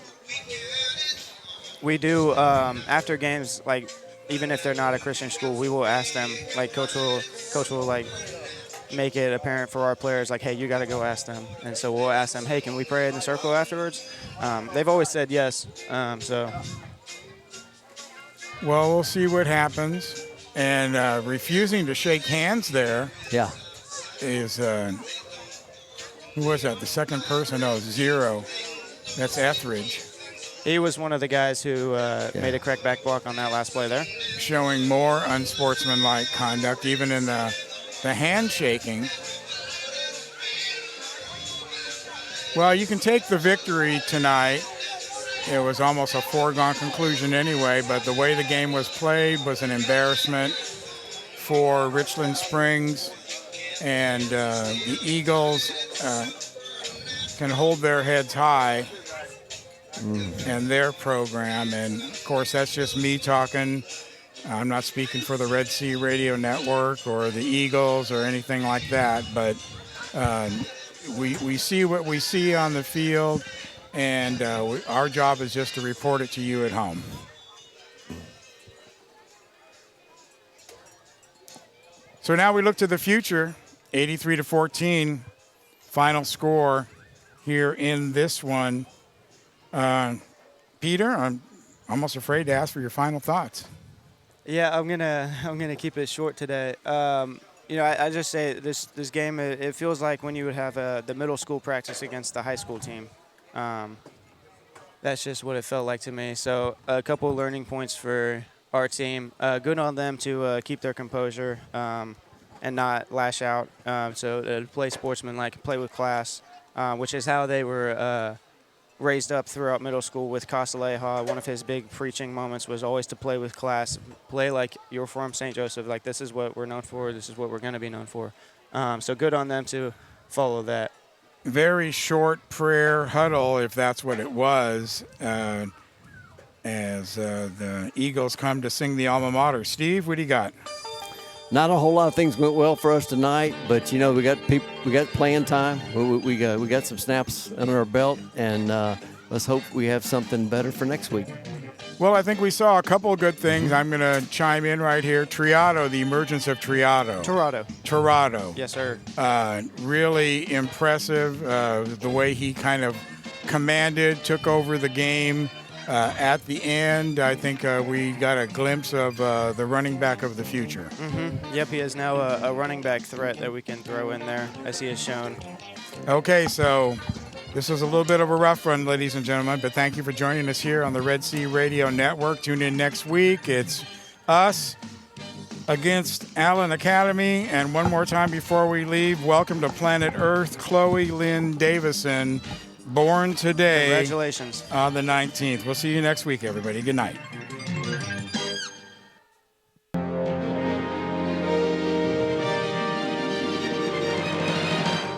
Speaker 3: We do after games, like even if they're not a Christian school, we will ask them. Like coach will like make it apparent for our players, like, hey, you got to go ask them. And so we'll ask them, hey, can we pray in the circle afterwards? They've always said yes. So.
Speaker 1: Well, we'll see what happens. And refusing to shake hands there.
Speaker 2: Yeah.
Speaker 1: Is who was that? The second person? Oh, 0. That's Etheridge.
Speaker 3: He was one of the guys who made a crackback block on that last play there.
Speaker 1: Showing more unsportsmanlike conduct, even in the handshaking. Well, you can take the victory tonight. It was almost a foregone conclusion anyway, but the way the game was played was an embarrassment for Richland Springs. And the Eagles can hold their heads high and their program. And, of course, that's just me talking. I'm not speaking for the Red Sea Radio Network or the Eagles or anything like that. But we see what we see on the field, and our job is just to report it to you at home. So now we look to the future. 83-14, final score here in this one. Peter, I'm almost afraid to ask for your final thoughts.
Speaker 3: Yeah, I'm gonna keep it short today. I just say this game. It feels like when you would have the middle school practice against the high school team. That's just what it felt like to me. So a couple of learning points for our team. Good on them to keep their composure. and not lash out. So to play sportsmanlike, play with class, which is how they were raised up throughout middle school with Castilleja. One of his big preaching moments was always to play with class, play like you're from St. Joseph. Like, this is what we're known for. This is what we're going to be known for. So good on them to follow that.
Speaker 1: Very short prayer huddle, if that's what it was, as the Eagles come to sing the alma mater. Steve, what do you got?
Speaker 2: Not a whole lot of things went well for us tonight, but we got playing time. We got some snaps under our belt, and let's hope we have something better for next week.
Speaker 1: Well, I think we saw a couple of good things. I'm going to chime in right here. Triado, the emergence of Triado. Torado.
Speaker 3: Yes, sir.
Speaker 1: Really impressive, the way he kind of commanded, took over the game. At the end, I think we got a glimpse of the running back of the future.
Speaker 3: Mm-hmm. Yep, he is now a running back threat that we can throw in there, as he has shown.
Speaker 1: Okay, so this was a little bit of a rough run, ladies and gentlemen, but thank you for joining us here on the Red Sea Radio Network. Tune in next week. It's us against Allen Academy. And one more time before we leave, welcome to Planet Earth, Chloe Lynn Davison, born today.
Speaker 3: Congratulations.
Speaker 1: On the 19th. We'll see you next week, everybody. Good night.